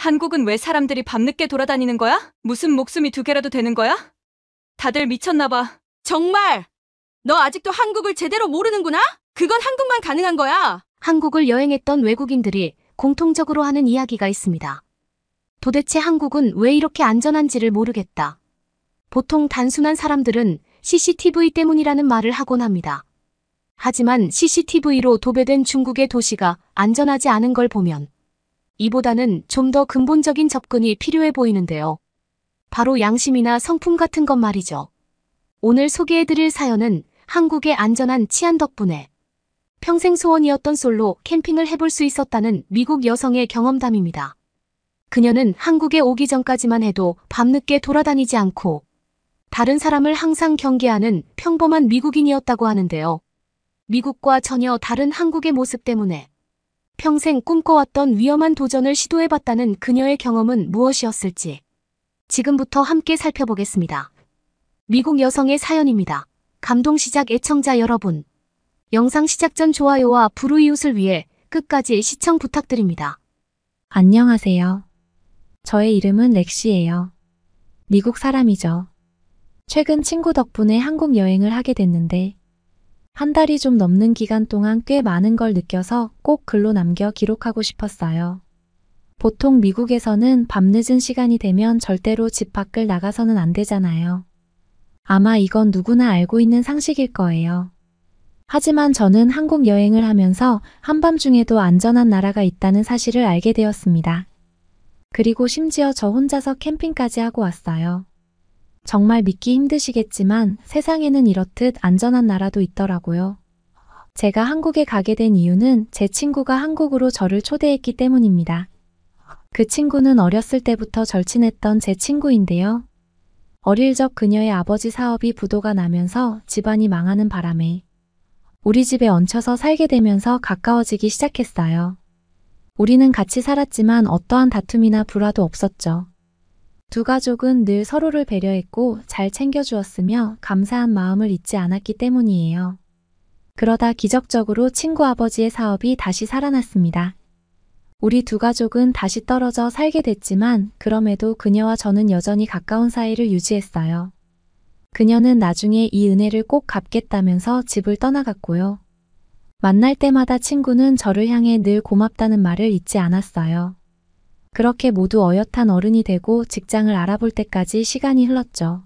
한국은 왜 사람들이 밤늦게 돌아다니는 거야? 무슨 목숨이 두 개라도 되는 거야? 다들 미쳤나 봐. 정말! 너 아직도 한국을 제대로 모르는구나? 그건 한국만 가능한 거야. 한국을 여행했던 외국인들이 공통적으로 하는 이야기가 있습니다. 도대체 한국은 왜 이렇게 안전한지를 모르겠다. 보통 단순한 사람들은 CCTV 때문이라는 말을 하곤 합니다. 하지만 CCTV로 도배된 중국의 도시가 안전하지 않은 걸 보면 이보다는 좀 더 근본적인 접근이 필요해 보이는데요. 바로 양심이나 성품 같은 것 말이죠. 오늘 소개해드릴 사연은 한국의 안전한 치안 덕분에 평생 소원이었던 솔로 캠핑을 해볼 수 있었다는 미국 여성의 경험담입니다. 그녀는 한국에 오기 전까지만 해도 밤늦게 돌아다니지 않고 다른 사람을 항상 경계하는 평범한 미국인이었다고 하는데요. 미국과 전혀 다른 한국의 모습 때문에 평생 꿈꿔왔던 위험한 도전을 시도해봤다는 그녀의 경험은 무엇이었을지 지금부터 함께 살펴보겠습니다. 미국 여성의 사연입니다. 감동시작 애청자 여러분, 영상 시작 전 좋아요와 불우이웃을 위해 끝까지 시청 부탁드립니다. 안녕하세요. 저의 이름은 렉시예요. 미국 사람이죠. 최근 친구 덕분에 한국 여행을 하게 됐는데 한 달이 좀 넘는 기간 동안 꽤 많은 걸 느껴서 꼭 글로 남겨 기록하고 싶었어요. 보통 미국에서는 밤늦은 시간이 되면 절대로 집 밖을 나가서는 안 되잖아요. 아마 이건 누구나 알고 있는 상식일 거예요. 하지만 저는 한국 여행을 하면서 한밤중에도 안전한 나라가 있다는 사실을 알게 되었습니다. 그리고 심지어 저 혼자서 캠핑까지 하고 왔어요. 정말 믿기 힘드시겠지만 세상에는 이렇듯 안전한 나라도 있더라고요. 제가 한국에 가게 된 이유는 제 친구가 한국으로 저를 초대했기 때문입니다. 그 친구는 어렸을 때부터 절친했던 제 친구인데요. 어릴 적 그녀의 아버지 사업이 부도가 나면서 집안이 망하는 바람에 우리 집에 얹혀서 살게 되면서 가까워지기 시작했어요. 우리는 같이 살았지만 어떠한 다툼이나 불화도 없었죠. 두 가족은 늘 서로를 배려했고 잘 챙겨주었으며 감사한 마음을 잊지 않았기 때문이에요. 그러다 기적적으로 친구 아버지의 사업이 다시 살아났습니다. 우리 두 가족은 다시 떨어져 살게 됐지만 그럼에도 그녀와 저는 여전히 가까운 사이를 유지했어요. 그녀는 나중에 이 은혜를 꼭 갚겠다면서 집을 떠나갔고요. 만날 때마다 친구는 저를 향해 늘 고맙다는 말을 잊지 않았어요. 그렇게 모두 어엿한 어른이 되고 직장을 알아볼 때까지 시간이 흘렀죠.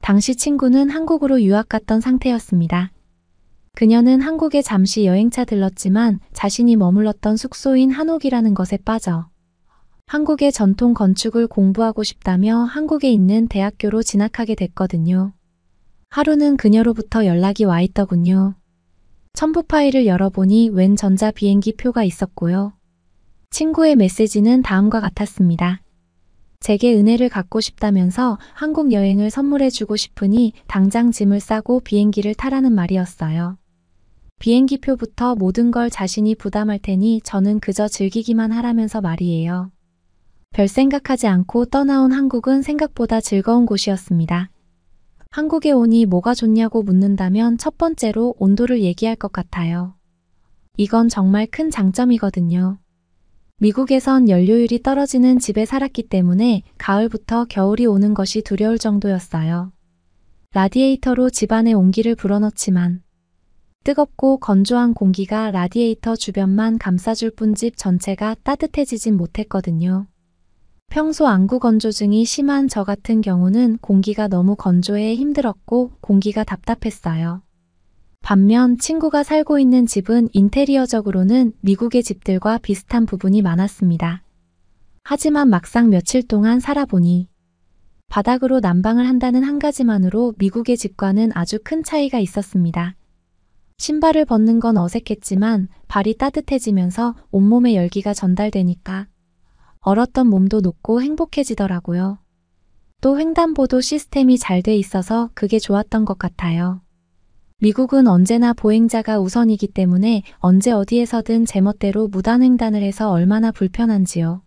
당시 친구는 한국으로 유학 갔던 상태였습니다. 그녀는 한국에 잠시 여행차 들렀지만 자신이 머물렀던 숙소인 한옥이라는 것에 빠져 한국의 전통 건축을 공부하고 싶다며 한국에 있는 대학교로 진학하게 됐거든요. 하루는 그녀로부터 연락이 와 있더군요. 첨부 파일을 열어보니 웬 전자 비행기 표가 있었고요. 친구의 메시지는 다음과 같았습니다. 제게 은혜를 갚고 싶다면서 한국 여행을 선물해주고 싶으니 당장 짐을 싸고 비행기를 타라는 말이었어요. 비행기표부터 모든 걸 자신이 부담할 테니 저는 그저 즐기기만 하라면서 말이에요. 별 생각하지 않고 떠나온 한국은 생각보다 즐거운 곳이었습니다. 한국에 오니 뭐가 좋냐고 묻는다면 첫 번째로 온도를 얘기할 것 같아요. 이건 정말 큰 장점이거든요. 미국에선 연료율이 떨어지는 집에 살았기 때문에 가을부터 겨울이 오는 것이 두려울 정도였어요. 라디에이터로 집안에 온기를 불어넣지만 뜨겁고 건조한 공기가 라디에이터 주변만 감싸줄 뿐 집 전체가 따뜻해지진 못했거든요. 평소 안구 건조증이 심한 저 같은 경우는 공기가 너무 건조해 힘들었고 공기가 답답했어요. 반면 친구가 살고 있는 집은 인테리어적으로는 미국의 집들과 비슷한 부분이 많았습니다. 하지만 막상 며칠 동안 살아보니 바닥으로 난방을 한다는 한 가지만으로 미국의 집과는 아주 큰 차이가 있었습니다. 신발을 벗는 건 어색했지만 발이 따뜻해지면서 온몸에 열기가 전달되니까 얼었던 몸도 녹고 행복해지더라고요. 또 횡단보도 시스템이 잘 돼 있어서 그게 좋았던 것 같아요. 미국은 언제나 보행자가 우선이기 때문에 언제 어디에서든 제멋대로 무단횡단을 해서 얼마나 불편한지요.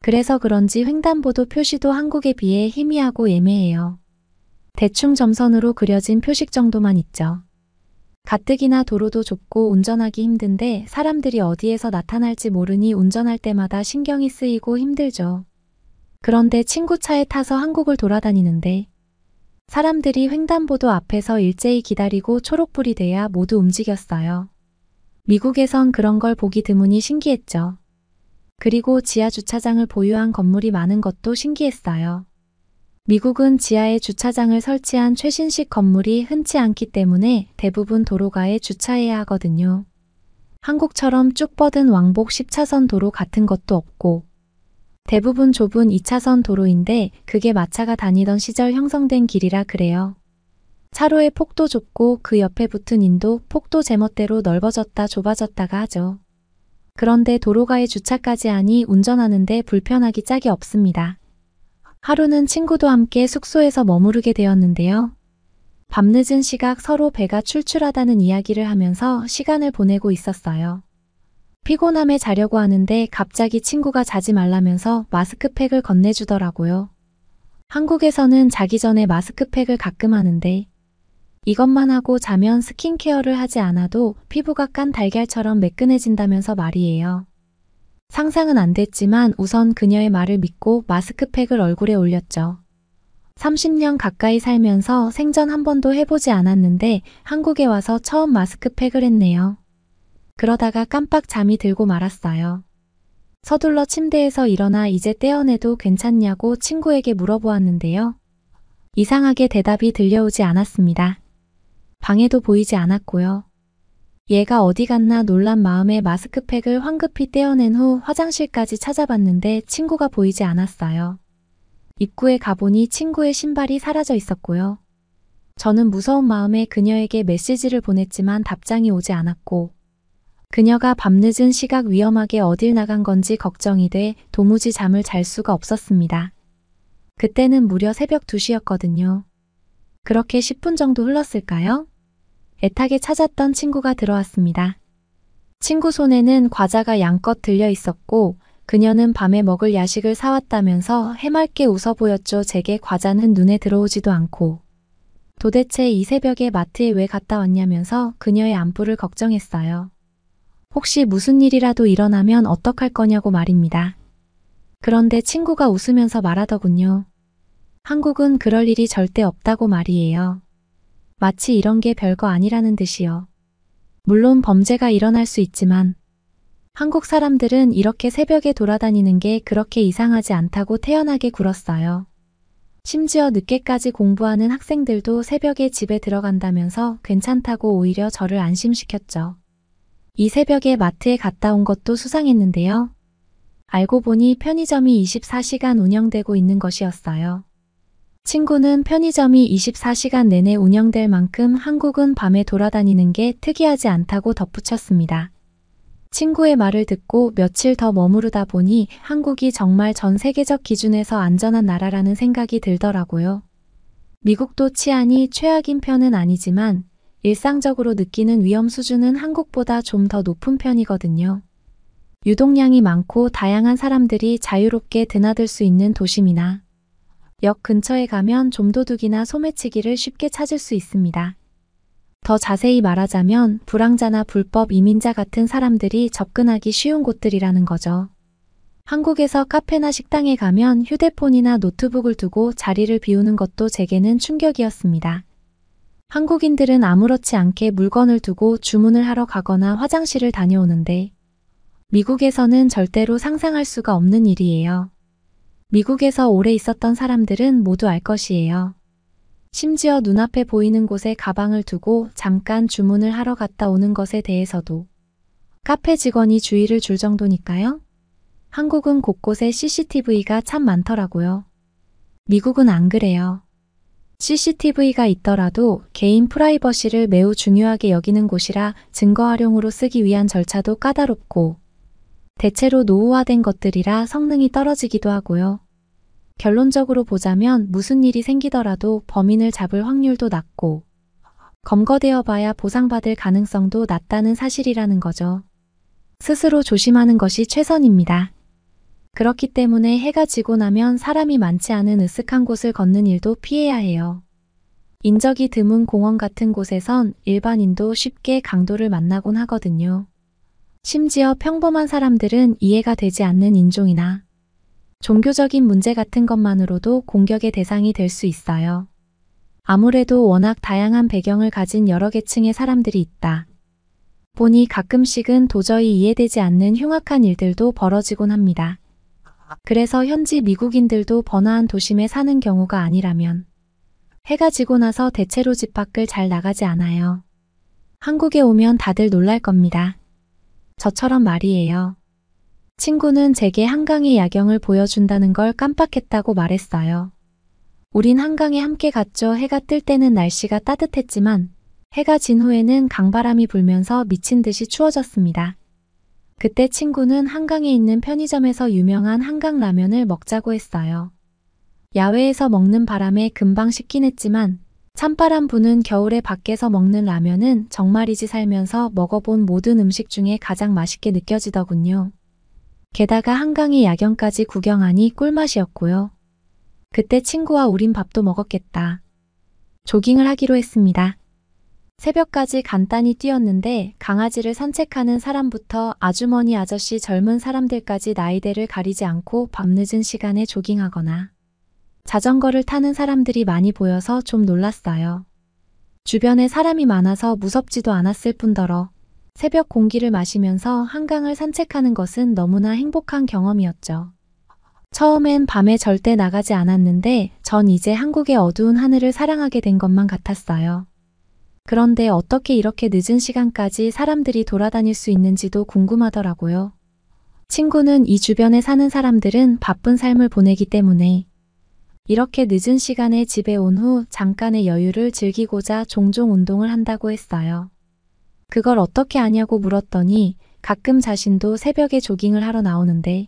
그래서 그런지 횡단보도 표시도 한국에 비해 희미하고 애매해요. 대충 점선으로 그려진 표식 정도만 있죠. 가뜩이나 도로도 좁고 운전하기 힘든데 사람들이 어디에서 나타날지 모르니 운전할 때마다 신경이 쓰이고 힘들죠. 그런데 친구 차에 타서 한국을 돌아다니는데 사람들이 횡단보도 앞에서 일제히 기다리고 초록불이 돼야 모두 움직였어요. 미국에선 그런 걸 보기 드무니 신기했죠. 그리고 지하 주차장을 보유한 건물이 많은 것도 신기했어요. 미국은 지하에 주차장을 설치한 최신식 건물이 흔치 않기 때문에 대부분 도로가에 주차해야 하거든요. 한국처럼 쭉 뻗은 왕복 10차선 도로 같은 것도 없고 대부분 좁은 2차선 도로인데 그게 마차가 다니던 시절 형성된 길이라 그래요. 차로의 폭도 좁고 그 옆에 붙은 인도 폭도 제멋대로 넓어졌다 좁아졌다가 하죠. 그런데 도로가에 주차까지 하니 운전하는데 불편하기 짝이 없습니다. 하루는 친구도 함께 숙소에서 머무르게 되었는데요. 밤늦은 시각 서로 배가 출출하다는 이야기를 하면서 시간을 보내고 있었어요. 피곤함에 자려고 하는데 갑자기 친구가 자지 말라면서 마스크팩을 건네주더라고요. 한국에서는 자기 전에 마스크팩을 가끔 하는데 이것만 하고 자면 스킨케어를 하지 않아도 피부가 깐 달걀처럼 매끈해진다면서 말이에요. 상상은 안 됐지만 우선 그녀의 말을 믿고 마스크팩을 얼굴에 올렸죠. 30년 가까이 살면서 생전 한 번도 해보지 않았는데 한국에 와서 처음 마스크팩을 했네요. 그러다가 깜빡 잠이 들고 말았어요. 서둘러 침대에서 일어나 이제 떼어내도 괜찮냐고 친구에게 물어보았는데요. 이상하게 대답이 들려오지 않았습니다. 방에도 보이지 않았고요. 얘가 어디 갔나 놀란 마음에 마스크팩을 황급히 떼어낸 후 화장실까지 찾아봤는데 친구가 보이지 않았어요. 입구에 가보니 친구의 신발이 사라져 있었고요. 저는 무서운 마음에 그녀에게 메시지를 보냈지만 답장이 오지 않았고 그녀가 밤늦은 시각 위험하게 어딜 나간 건지 걱정이 돼 도무지 잠을 잘 수가 없었습니다. 그때는 무려 새벽 2시였거든요. 그렇게 10분 정도 흘렀을까요? 애타게 찾았던 친구가 들어왔습니다. 친구 손에는 과자가 양껏 들려 있었고 그녀는 밤에 먹을 야식을 사왔다면서 해맑게 웃어 보였죠. 제게 과자는 눈에 들어오지도 않고 도대체 이 새벽에 마트에 왜 갔다 왔냐면서 그녀의 안부를 걱정했어요. 혹시 무슨 일이라도 일어나면 어떡할 거냐고 말입니다. 그런데 친구가 웃으면서 말하더군요. 한국은 그럴 일이 절대 없다고 말이에요. 마치 이런 게 별거 아니라는 듯이요. 물론 범죄가 일어날 수 있지만 한국 사람들은 이렇게 새벽에 돌아다니는 게 그렇게 이상하지 않다고 태연하게 굴었어요. 심지어 늦게까지 공부하는 학생들도 새벽에 집에 들어간다면서 괜찮다고 오히려 저를 안심시켰죠. 이 새벽에 마트에 갔다 온 것도 수상했는데요. 알고 보니 편의점이 24시간 운영되고 있는 것이었어요. 친구는 편의점이 24시간 내내 운영될 만큼 한국은 밤에 돌아다니는 게 특이하지 않다고 덧붙였습니다. 친구의 말을 듣고 며칠 더 머무르다 보니 한국이 정말 전 세계적 기준에서 안전한 나라라는 생각이 들더라고요. 미국도 치안이 최악인 편은 아니지만 일상적으로 느끼는 위험 수준은 한국보다 좀 더 높은 편이거든요. 유동량이 많고 다양한 사람들이 자유롭게 드나들 수 있는 도심이나 역 근처에 가면 좀도둑이나 소매치기를 쉽게 찾을 수 있습니다. 더 자세히 말하자면 불황자나 불법 이민자 같은 사람들이 접근하기 쉬운 곳들이라는 거죠. 한국에서 카페나 식당에 가면 휴대폰이나 노트북을 두고 자리를 비우는 것도 제게는 충격이었습니다. 한국인들은 아무렇지 않게 물건을 두고 주문을 하러 가거나 화장실을 다녀오는데 미국에서는 절대로 상상할 수가 없는 일이에요. 미국에서 오래 있었던 사람들은 모두 알 것이에요. 심지어 눈앞에 보이는 곳에 가방을 두고 잠깐 주문을 하러 갔다 오는 것에 대해서도 카페 직원이 주의를 줄 정도니까요. 한국은 곳곳에 CCTV가 참 많더라고요. 미국은 안 그래요. CCTV가 있더라도 개인 프라이버시를 매우 중요하게 여기는 곳이라 증거 활용으로 쓰기 위한 절차도 까다롭고 대체로 노후화된 것들이라 성능이 떨어지기도 하고요. 결론적으로 보자면 무슨 일이 생기더라도 범인을 잡을 확률도 낮고 검거되어 봐야 보상받을 가능성도 낮다는 사실이라는 거죠. 스스로 조심하는 것이 최선입니다. 그렇기 때문에 해가 지고 나면 사람이 많지 않은 으슥한 곳을 걷는 일도 피해야 해요. 인적이 드문 공원 같은 곳에선 일반인도 쉽게 강도를 만나곤 하거든요. 심지어 평범한 사람들은 이해가 되지 않는 인종이나 종교적인 문제 같은 것만으로도 공격의 대상이 될 수 있어요. 아무래도 워낙 다양한 배경을 가진 여러 계층의 사람들이 있다 보니 가끔씩은 도저히 이해되지 않는 흉악한 일들도 벌어지곤 합니다. 그래서 현지 미국인들도 번화한 도심에 사는 경우가 아니라면 해가 지고 나서 대체로 집 밖을 잘 나가지 않아요. 한국에 오면 다들 놀랄 겁니다. 저처럼 말이에요. 친구는 제게 한강의 야경을 보여준다는 걸 깜빡했다고 말했어요. 우린 한강에 함께 갔죠. 해가 뜰 때는 날씨가 따뜻했지만 해가 진 후에는 강바람이 불면서 미친 듯이 추워졌습니다. 그때 친구는 한강에 있는 편의점에서 유명한 한강 라면을 먹자고 했어요. 야외에서 먹는 바람에 금방 식긴 했지만 찬바람 부는 겨울에 밖에서 먹는 라면은 정말이지 살면서 먹어본 모든 음식 중에 가장 맛있게 느껴지더군요. 게다가 한강의 야경까지 구경하니 꿀맛이었고요. 그때 친구와 우린 밥도 먹었겠다. 조깅을 하기로 했습니다. 새벽까지 간단히 뛰었는데 강아지를 산책하는 사람부터 아주머니 아저씨 젊은 사람들까지 나이대를 가리지 않고 밤늦은 시간에 조깅하거나 자전거를 타는 사람들이 많이 보여서 좀 놀랐어요. 주변에 사람이 많아서 무섭지도 않았을 뿐더러 새벽 공기를 마시면서 한강을 산책하는 것은 너무나 행복한 경험이었죠. 처음엔 밤에 절대 나가지 않았는데 전 이제 한국의 어두운 하늘을 사랑하게 된 것만 같았어요. 그런데 어떻게 이렇게 늦은 시간까지 사람들이 돌아다닐 수 있는지도 궁금하더라고요. 친구는 이 주변에 사는 사람들은 바쁜 삶을 보내기 때문에 이렇게 늦은 시간에 집에 온 후 잠깐의 여유를 즐기고자 종종 운동을 한다고 했어요. 그걸 어떻게 아냐고 물었더니 가끔 자신도 새벽에 조깅을 하러 나오는데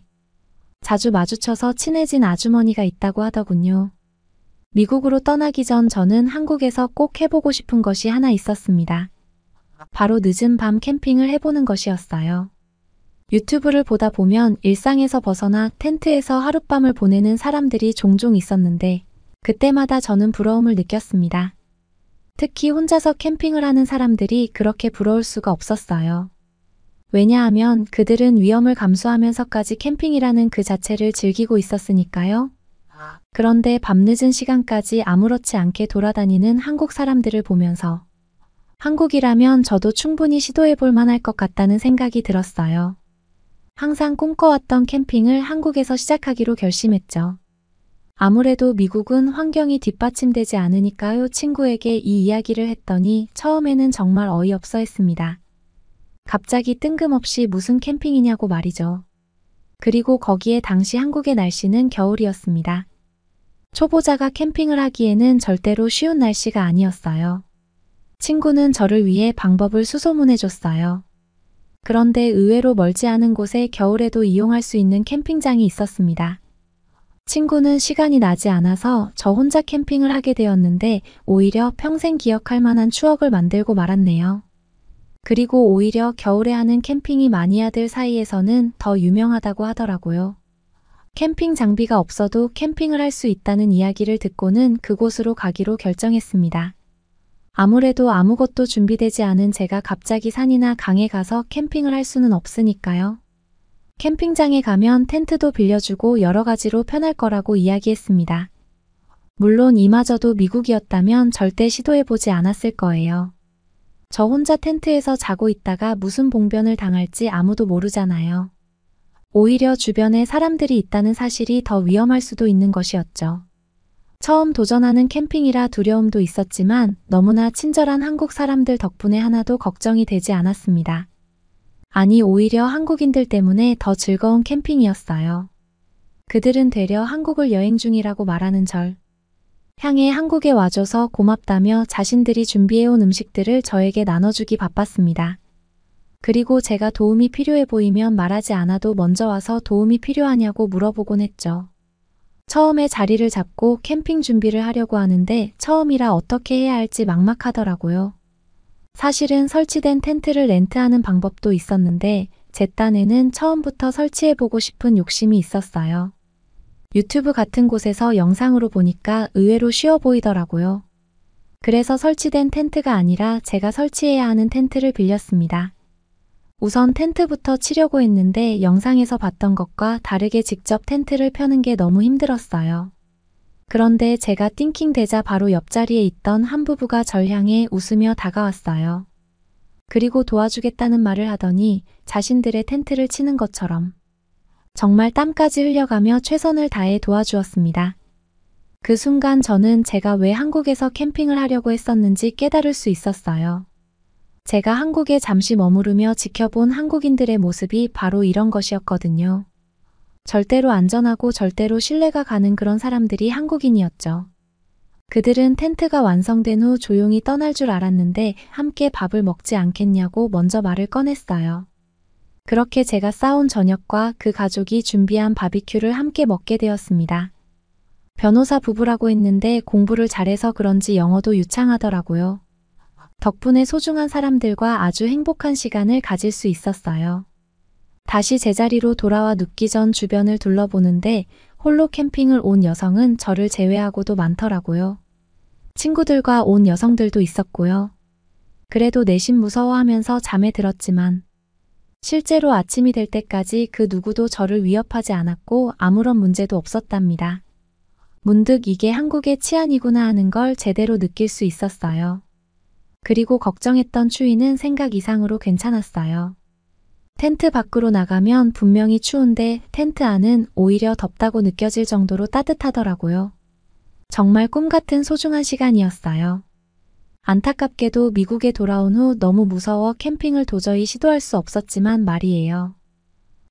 자주 마주쳐서 친해진 아주머니가 있다고 하더군요. 미국으로 떠나기 전 저는 한국에서 꼭 해보고 싶은 것이 하나 있었습니다. 바로 늦은 밤 캠핑을 해보는 것이었어요. 유튜브를 보다 보면 일상에서 벗어나 텐트에서 하룻밤을 보내는 사람들이 종종 있었는데 그때마다 저는 부러움을 느꼈습니다. 특히 혼자서 캠핑을 하는 사람들이 그렇게 부러울 수가 없었어요. 왜냐하면 그들은 위험을 감수하면서까지 캠핑이라는 그 자체를 즐기고 있었으니까요. 그런데 밤늦은 시간까지 아무렇지 않게 돌아다니는 한국 사람들을 보면서 한국이라면 저도 충분히 시도해 볼 만할 것 같다는 생각이 들었어요. 항상 꿈꿔왔던 캠핑을 한국에서 시작하기로 결심했죠. 아무래도 미국은 환경이 뒷받침되지 않으니까요. 친구에게 이 이야기를 했더니 처음에는 정말 어이없어 했습니다. 갑자기 뜬금없이 무슨 캠핑이냐고 말이죠. 그리고 거기에 당시 한국의 날씨는 겨울이었습니다. 초보자가 캠핑을 하기에는 절대로 쉬운 날씨가 아니었어요. 친구는 저를 위해 방법을 수소문해줬어요. 그런데 의외로 멀지 않은 곳에 겨울에도 이용할 수 있는 캠핑장이 있었습니다. 친구는 시간이 나지 않아서 저 혼자 캠핑을 하게 되었는데 오히려 평생 기억할 만한 추억을 만들고 말았네요. 그리고 오히려 겨울에 하는 캠핑이 마니아들 사이에서는 더 유명하다고 하더라고요. 캠핑 장비가 없어도 캠핑을 할 수 있다는 이야기를 듣고는 그곳으로 가기로 결정했습니다. 아무래도 아무것도 준비되지 않은 제가 갑자기 산이나 강에 가서 캠핑을 할 수는 없으니까요. 캠핑장에 가면 텐트도 빌려주고 여러 가지로 편할 거라고 이야기했습니다. 물론 이마저도 미국이었다면 절대 시도해보지 않았을 거예요. 저 혼자 텐트에서 자고 있다가 무슨 봉변을 당할지 아무도 모르잖아요. 오히려 주변에 사람들이 있다는 사실이 더 위험할 수도 있는 것이었죠. 처음 도전하는 캠핑이라 두려움도 있었지만 너무나 친절한 한국 사람들 덕분에 하나도 걱정이 되지 않았습니다. 아니, 오히려 한국인들 때문에 더 즐거운 캠핑이었어요. 그들은 되려 한국을 여행 중이라고 말하는 절 향해 한국에 와줘서 고맙다며 자신들이 준비해온 음식들을 저에게 나눠주기 바빴습니다. 그리고 제가 도움이 필요해 보이면 말하지 않아도 먼저 와서 도움이 필요하냐고 물어보곤 했죠. 처음에 자리를 잡고 캠핑 준비를 하려고 하는데 처음이라 어떻게 해야 할지 막막하더라고요. 사실은 설치된 텐트를 렌트하는 방법도 있었는데 제 딴에는 처음부터 설치해보고 싶은 욕심이 있었어요. 유튜브 같은 곳에서 영상으로 보니까 의외로 쉬워 보이더라고요. 그래서 설치된 텐트가 아니라 제가 설치해야 하는 텐트를 빌렸습니다. 우선 텐트부터 치려고 했는데 영상에서 봤던 것과 다르게 직접 텐트를 펴는 게 너무 힘들었어요. 그런데 제가 띵킹대자 바로 옆자리에 있던 한 부부가 절 향해 웃으며 다가왔어요. 그리고 도와주겠다는 말을 하더니 자신들의 텐트를 치는 것처럼 정말 땀까지 흘려가며 최선을 다해 도와주었습니다. 그 순간 저는 제가 왜 한국에서 캠핑을 하려고 했었는지 깨달을 수 있었어요. 제가 한국에 잠시 머무르며 지켜본 한국인들의 모습이 바로 이런 것이었거든요. 절대로 안전하고 절대로 신뢰가 가는 그런 사람들이 한국인이었죠. 그들은 텐트가 완성된 후 조용히 떠날 줄 알았는데 함께 밥을 먹지 않겠냐고 먼저 말을 꺼냈어요. 그렇게 제가 싸온 저녁과 그 가족이 준비한 바비큐를 함께 먹게 되었습니다. 변호사 부부라고 했는데 공부를 잘해서 그런지 영어도 유창하더라고요. 덕분에 소중한 사람들과 아주 행복한 시간을 가질 수 있었어요. 다시 제자리로 돌아와 눕기 전 주변을 둘러보는데 홀로 캠핑을 온 여성은 저를 제외하고도 많더라고요. 친구들과 온 여성들도 있었고요. 그래도 내심 무서워하면서 잠에 들었지만 실제로 아침이 될 때까지 그 누구도 저를 위협하지 않았고 아무런 문제도 없었답니다. 문득 이게 한국의 치안이구나 하는 걸 제대로 느낄 수 있었어요. 그리고 걱정했던 추위는 생각 이상으로 괜찮았어요. 텐트 밖으로 나가면 분명히 추운데 텐트 안은 오히려 덥다고 느껴질 정도로 따뜻하더라고요. 정말 꿈 같은 소중한 시간이었어요. 안타깝게도 미국에 돌아온 후 너무 무서워 캠핑을 도저히 시도할 수 없었지만 말이에요.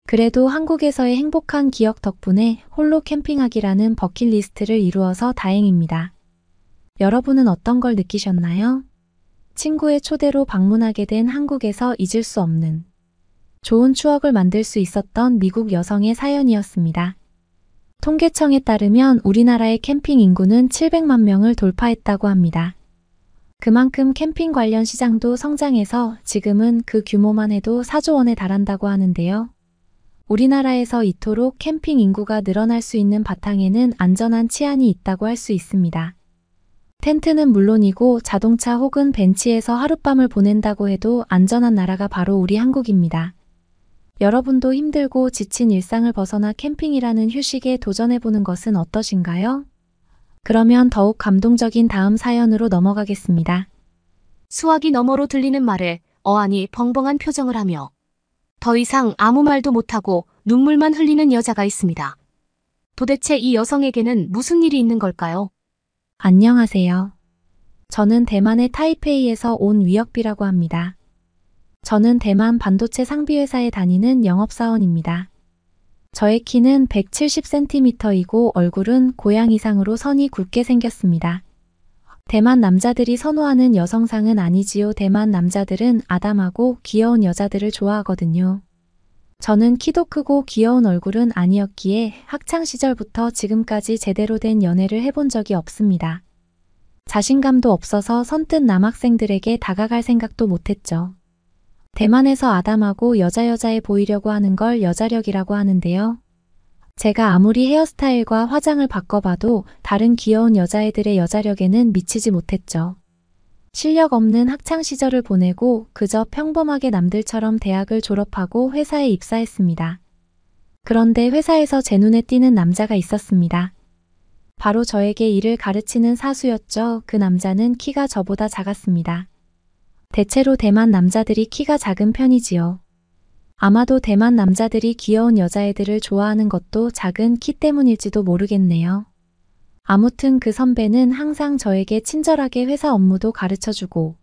그래도 한국에서의 행복한 기억 덕분에 홀로 캠핑하기라는 버킷리스트를 이루어서 다행입니다. 여러분은 어떤 걸 느끼셨나요? 친구의 초대로 방문하게 된 한국에서 잊을 수 없는 좋은 추억을 만들 수 있었던 미국 여성의 사연이었습니다. 통계청에 따르면 우리나라의 캠핑 인구는 700만 명을 돌파했다고 합니다. 그만큼 캠핑 관련 시장도 성장해서 지금은 그 규모만 해도 4조 원에 달한다고 하는데요. 우리나라에서 이토록 캠핑 인구가 늘어날 수 있는 바탕에는 안전한 치안이 있다고 할 수 있습니다. 텐트는 물론이고 자동차 혹은 벤치에서 하룻밤을 보낸다고 해도 안전한 나라가 바로 우리 한국입니다. 여러분도 힘들고 지친 일상을 벗어나 캠핑이라는 휴식에 도전해보는 것은 어떠신가요? 그러면 더욱 감동적인 다음 사연으로 넘어가겠습니다. 수화기 너머로 들리는 말에 어안이 벙벙한 표정을 하며 더 이상 아무 말도 못하고 눈물만 흘리는 여자가 있습니다. 도대체 이 여성에게는 무슨 일이 있는 걸까요? 안녕하세요. 저는 대만의 타이페이에서 온 위혁비라고 합니다. 저는 대만 반도체 상비회사에 다니는 영업사원입니다. 저의 키는 170cm이고 얼굴은 고양이상으로 선이 굵게 생겼습니다. 대만 남자들이 선호하는 여성상은 아니지요. 대만 남자들은 아담하고 귀여운 여자들을 좋아하거든요. 저는 키도 크고 귀여운 얼굴은 아니었기에 학창시절부터 지금까지 제대로 된 연애를 해본 적이 없습니다. 자신감도 없어서 선뜻 남학생들에게 다가갈 생각도 못했죠. 대만에서 아담하고 여자여자해 보이려고 하는 걸 여자력이라고 하는데요. 제가 아무리 헤어스타일과 화장을 바꿔봐도 다른 귀여운 여자애들의 여자력에는 미치지 못했죠. 실력 없는 학창시절을 보내고 그저 평범하게 남들처럼 대학을 졸업하고 회사에 입사했습니다. 그런데 회사에서 제 눈에 띄는 남자가 있었습니다. 바로 저에게 일을 가르치는 사수였죠. 그 남자는 키가 저보다 작았습니다. 대체로 대만 남자들이 키가 작은 편이지요. 아마도 대만 남자들이 귀여운 여자애들을 좋아하는 것도 작은 키 때문일지도 모르겠네요. 아무튼 그 선배는 항상 저에게 친절하게 회사 업무도 가르쳐주고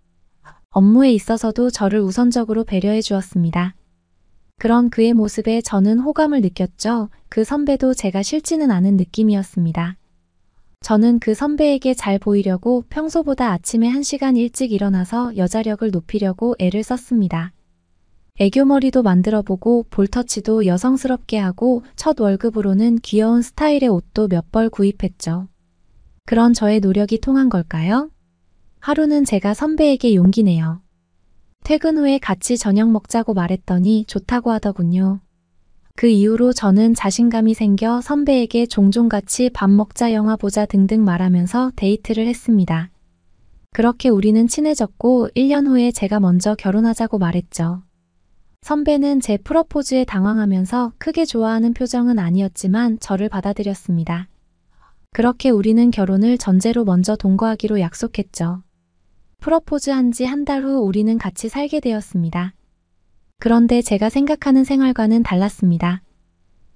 업무에 있어서도 저를 우선적으로 배려해 주었습니다. 그런 그의 모습에 저는 호감을 느꼈죠. 그 선배도 제가 싫지는 않은 느낌이었습니다. 저는 그 선배에게 잘 보이려고 평소보다 아침에 1시간 일찍 일어나서 여자력을 높이려고 애를 썼습니다. 애교머리도 만들어보고 볼터치도 여성스럽게 하고 첫 월급으로는 귀여운 스타일의 옷도 몇 벌 구입했죠. 그런 저의 노력이 통한 걸까요? 하루는 제가 선배에게 용기 내요. 퇴근 후에 같이 저녁 먹자고 말했더니 좋다고 하더군요. 그 이후로 저는 자신감이 생겨 선배에게 종종 같이 밥 먹자, 영화 보자 등등 말하면서 데이트를 했습니다. 그렇게 우리는 친해졌고 1년 후에 제가 먼저 결혼하자고 말했죠. 선배는 제 프러포즈에 당황하면서 크게 좋아하는 표정은 아니었지만 저를 받아들였습니다. 그렇게 우리는 결혼을 전제로 먼저 동거하기로 약속했죠. 프러포즈한 지 한 달 후 우리는 같이 살게 되었습니다. 그런데 제가 생각하는 생활과는 달랐습니다.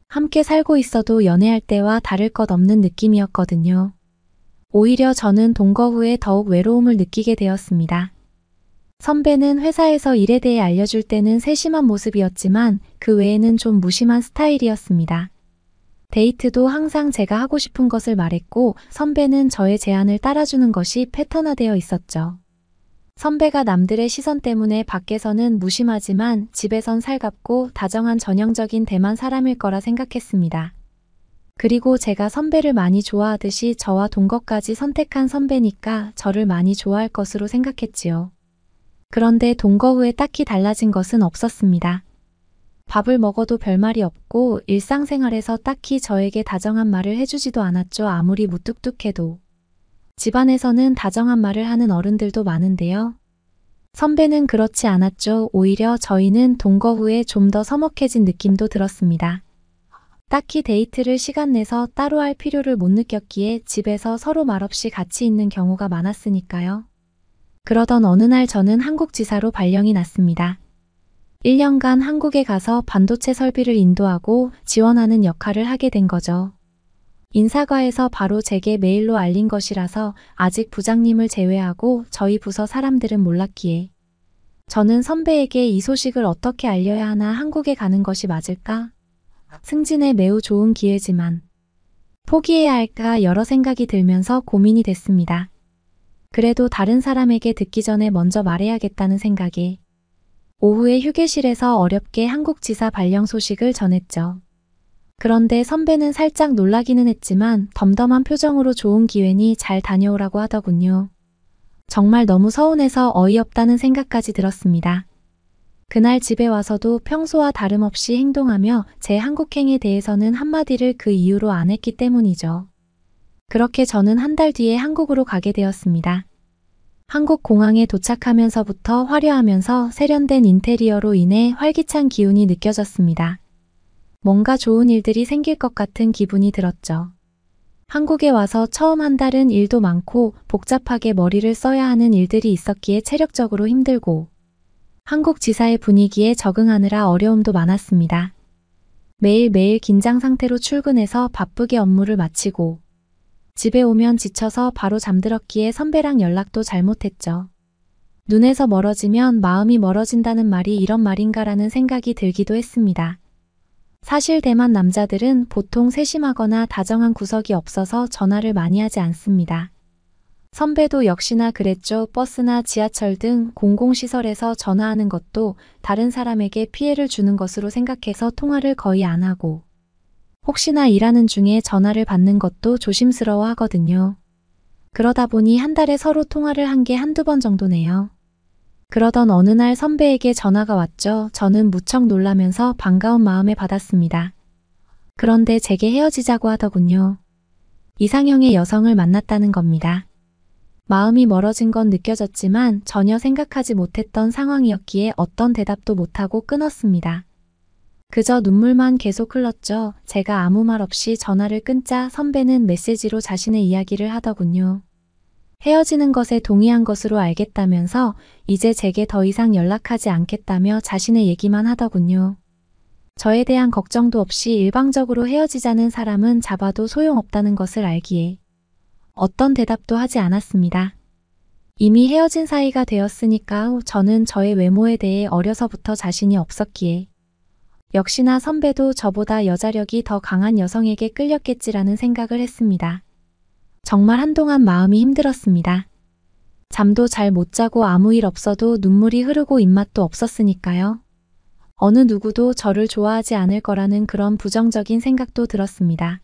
함께 살고 있어도 연애할 때와 다를 것 없는 느낌이었거든요. 오히려 저는 동거 후에 더욱 외로움을 느끼게 되었습니다. 선배는 회사에서 일에 대해 알려줄 때는 세심한 모습이었지만 그 외에는 좀 무심한 스타일이었습니다. 데이트도 항상 제가 하고 싶은 것을 말했고 선배는 저의 제안을 따라주는 것이 패턴화되어 있었죠. 선배가 남들의 시선 때문에 밖에서는 무심하지만 집에선 살갑고 다정한 전형적인 대만 사람일 거라 생각했습니다. 그리고 제가 선배를 많이 좋아하듯이 저와 동거까지 선택한 선배니까 저를 많이 좋아할 것으로 생각했지요. 그런데 동거 후에 딱히 달라진 것은 없었습니다. 밥을 먹어도 별말이 없고 일상생활에서 딱히 저에게 다정한 말을 해주지도 않았죠. 아무리 무뚝뚝해도. 집안에서는 다정한 말을 하는 어른들도 많은데요. 선배는 그렇지 않았죠. 오히려 저희는 동거 후에 좀 더 서먹해진 느낌도 들었습니다. 딱히 데이트를 시간 내서 따로 할 필요를 못 느꼈기에 집에서 서로 말없이 같이 있는 경우가 많았으니까요. 그러던 어느 날 저는 한국 지사로 발령이 났습니다. 1년간 한국에 가서 반도체 설비를 인도하고 지원하는 역할을 하게 된 거죠. 인사과에서 바로 제게 메일로 알린 것이라서 아직 부장님을 제외하고 저희 부서 사람들은 몰랐기에 저는 선배에게 이 소식을 어떻게 알려야 하나 한국에 가는 것이 맞을까? 승진에 매우 좋은 기회지만 포기해야 할까 여러 생각이 들면서 고민이 됐습니다. 그래도 다른 사람에게 듣기 전에 먼저 말해야겠다는 생각에 오후에 휴게실에서 어렵게 한국지사 발령 소식을 전했죠. 그런데 선배는 살짝 놀라기는 했지만 덤덤한 표정으로 좋은 기회니 잘 다녀오라고 하더군요. 정말 너무 서운해서 어이없다는 생각까지 들었습니다. 그날 집에 와서도 평소와 다름없이 행동하며 제 한국행에 대해서는 한마디를 그 이유로 안 했기 때문이죠. 그렇게 저는 한 달 뒤에 한국으로 가게 되었습니다. 한국 공항에 도착하면서부터 화려하면서 세련된 인테리어로 인해 활기찬 기운이 느껴졌습니다. 뭔가 좋은 일들이 생길 것 같은 기분이 들었죠. 한국에 와서 처음 한 달은 일도 많고 복잡하게 머리를 써야 하는 일들이 있었기에 체력적으로 힘들고 한국 지사의 분위기에 적응하느라 어려움도 많았습니다. 매일매일 긴장 상태로 출근해서 바쁘게 업무를 마치고 집에 오면 지쳐서 바로 잠들었기에 선배랑 연락도 잘못했죠. 눈에서 멀어지면 마음이 멀어진다는 말이 이런 말인가라는 생각이 들기도 했습니다. 사실 대만 남자들은 보통 세심하거나 다정한 구석이 없어서 전화를 많이 하지 않습니다. 선배도 역시나 그랬죠. 버스나 지하철 등 공공시설에서 전화하는 것도 다른 사람에게 피해를 주는 것으로 생각해서 통화를 거의 안 하고 혹시나 일하는 중에 전화를 받는 것도 조심스러워 하거든요. 그러다 보니 한 달에 서로 통화를 한 게 한두 번 정도네요. 그러던 어느 날 선배에게 전화가 왔죠. 저는 무척 놀라면서 반가운 마음에 받았습니다. 그런데 제게 헤어지자고 하더군요. 이상형의 여성을 만났다는 겁니다. 마음이 멀어진 건 느껴졌지만 전혀 생각하지 못했던 상황이었기에 어떤 대답도 못하고 끊었습니다. 그저 눈물만 계속 흘렀죠. 제가 아무 말 없이 전화를 끊자 선배는 메시지로 자신의 이야기를 하더군요. 헤어지는 것에 동의한 것으로 알겠다면서 이제 제게 더 이상 연락하지 않겠다며 자신의 얘기만 하더군요. 저에 대한 걱정도 없이 일방적으로 헤어지자는 사람은 잡아도 소용없다는 것을 알기에 어떤 대답도 하지 않았습니다. 이미 헤어진 사이가 되었으니까 저는 저의 외모에 대해 어려서부터 자신이 없었기에 역시나 선배도 저보다 여자력이 더 강한 여성에게 끌렸겠지라는 생각을 했습니다. 정말 한동안 마음이 힘들었습니다. 잠도 잘 못 자고 아무 일 없어도 눈물이 흐르고 입맛도 없었으니까요. 어느 누구도 저를 좋아하지 않을 거라는 그런 부정적인 생각도 들었습니다.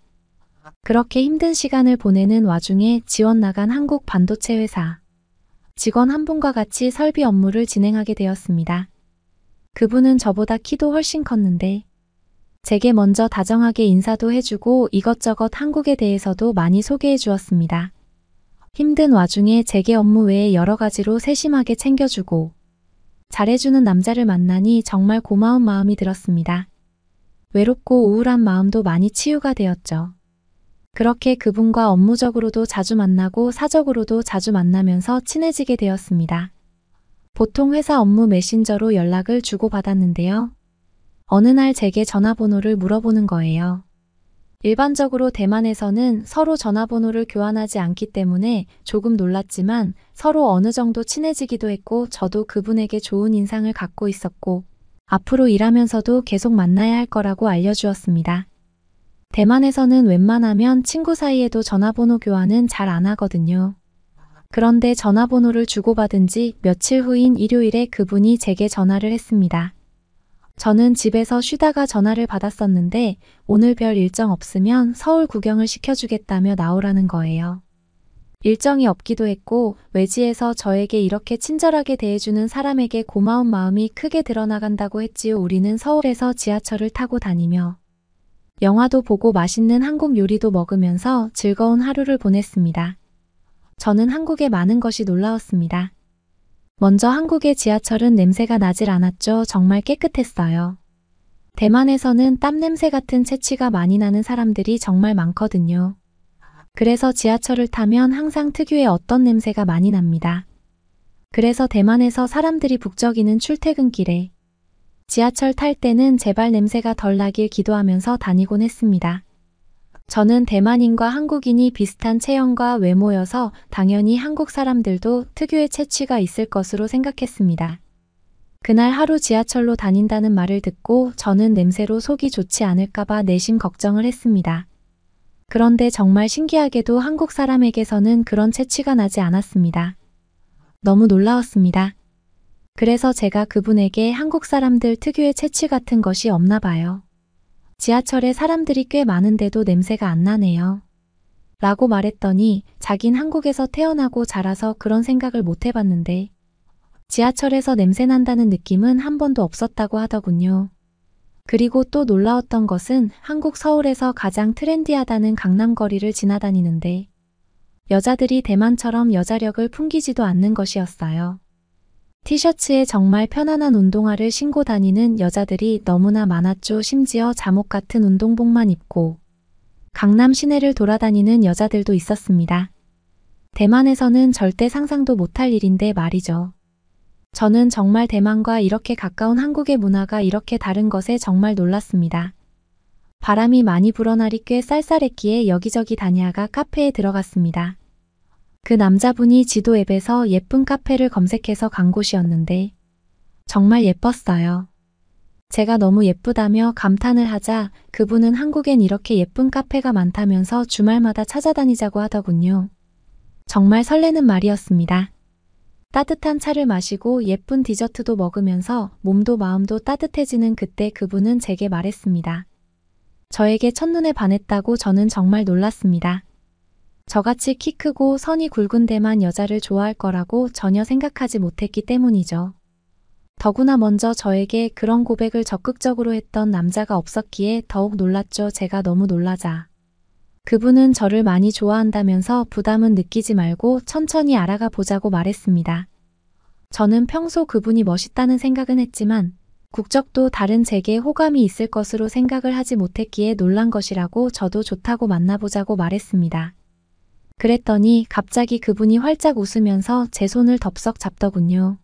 그렇게 힘든 시간을 보내는 와중에 지원 나간 한국 반도체 회사 직원 한 분과 같이 설비 업무를 진행하게 되었습니다. 그분은 저보다 키도 훨씬 컸는데 제게 먼저 다정하게 인사도 해주고 이것저것 한국에 대해서도 많이 소개해 주었습니다. 힘든 와중에 제게 업무 외에 여러 가지로 세심하게 챙겨주고 잘해주는 남자를 만나니 정말 고마운 마음이 들었습니다. 외롭고 우울한 마음도 많이 치유가 되었죠. 그렇게 그분과 업무적으로도 자주 만나고 사적으로도 자주 만나면서 친해지게 되었습니다. 보통 회사 업무 메신저로 연락을 주고받았는데요. 어느 날 제게 전화번호를 물어보는 거예요. 일반적으로 대만에서는 서로 전화번호를 교환하지 않기 때문에 조금 놀랐지만 서로 어느 정도 친해지기도 했고 저도 그분에게 좋은 인상을 갖고 있었고 앞으로 일하면서도 계속 만나야 할 거라고 알려주었습니다. 대만에서는 웬만하면 친구 사이에도 전화번호 교환은 잘 안 하거든요. 그런데 전화번호를 주고받은 지 며칠 후인 일요일에 그분이 제게 전화를 했습니다. 저는 집에서 쉬다가 전화를 받았었는데 오늘 별 일정 없으면 서울 구경을 시켜주겠다며 나오라는 거예요. 일정이 없기도 했고 외지에서 저에게 이렇게 친절하게 대해주는 사람에게 고마운 마음이 크게 드러나간다고 했지요. 우리는 서울에서 지하철을 타고 다니며 영화도 보고 맛있는 한국 요리도 먹으면서 즐거운 하루를 보냈습니다. 저는 한국의 많은 것이 놀라웠습니다. 먼저 한국의 지하철은 냄새가 나질 않았죠. 정말 깨끗했어요. 대만에서는 땀 냄새 같은 체취가 많이 나는 사람들이 정말 많거든요. 그래서 지하철을 타면 항상 특유의 어떤 냄새가 많이 납니다. 그래서 대만에서 사람들이 북적이는 출퇴근길에 지하철 탈 때는 제발 냄새가 덜 나길 기도하면서 다니곤 했습니다. 저는 대만인과 한국인이 비슷한 체형과 외모여서 당연히 한국 사람들도 특유의 체취가 있을 것으로 생각했습니다. 그날 하루 지하철로 다닌다는 말을 듣고 저는 냄새로 속이 좋지 않을까봐 내심 걱정을 했습니다. 그런데 정말 신기하게도 한국 사람에게서는 그런 체취가 나지 않았습니다. 너무 놀라웠습니다. 그래서 제가 그분에게 한국 사람들 특유의 체취 같은 것이 없나 봐요. 지하철에 사람들이 꽤 많은데도 냄새가 안 나네요. 라고 말했더니 자긴 한국에서 태어나고 자라서 그런 생각을 못 해봤는데 지하철에서 냄새 난다는 느낌은 한 번도 없었다고 하더군요. 그리고 또 놀라웠던 것은 한국 서울에서 가장 트렌디하다는 강남거리를 지나다니는데 여자들이 대만처럼 여자력을 풍기지도 않는 것이었어요. 티셔츠에 정말 편안한 운동화를 신고 다니는 여자들이 너무나 많았죠. 심지어 잠옷 같은 운동복만 입고 강남 시내를 돌아다니는 여자들도 있었습니다. 대만에서는 절대 상상도 못할 일인데 말이죠. 저는 정말 대만과 이렇게 가까운 한국의 문화가 이렇게 다른 것에 정말 놀랐습니다. 바람이 많이 불어 날이 꽤 쌀쌀했기에 여기저기 다니다가 카페에 들어갔습니다. 그 남자분이 지도 앱에서 예쁜 카페를 검색해서 간 곳이었는데 정말 예뻤어요. 제가 너무 예쁘다며 감탄을 하자 그분은 한국엔 이렇게 예쁜 카페가 많다면서 주말마다 찾아다니자고 하더군요. 정말 설레는 말이었습니다. 따뜻한 차를 마시고 예쁜 디저트도 먹으면서 몸도 마음도 따뜻해지는 그때 그분은 제게 말했습니다. 저에게 첫눈에 반했다고. 저는 정말 놀랐습니다. 저같이 키 크고 선이 굵은 데만 여자를 좋아할 거라고 전혀 생각하지 못했기 때문이죠. 더구나 먼저 저에게 그런 고백을 적극적으로 했던 남자가 없었기에 더욱 놀랐죠. 제가 너무 놀라자 그분은 저를 많이 좋아한다면서 부담은 느끼지 말고 천천히 알아가 보자고 말했습니다. 저는 평소 그분이 멋있다는 생각은 했지만 국적도 다른 제게 호감이 있을 것으로 생각을 하지 못했기에 놀란 것이라고 저도 좋다고 만나보자고 말했습니다. 그랬더니 갑자기 그분이 활짝 웃으면서 제 손을 덥석 잡더군요.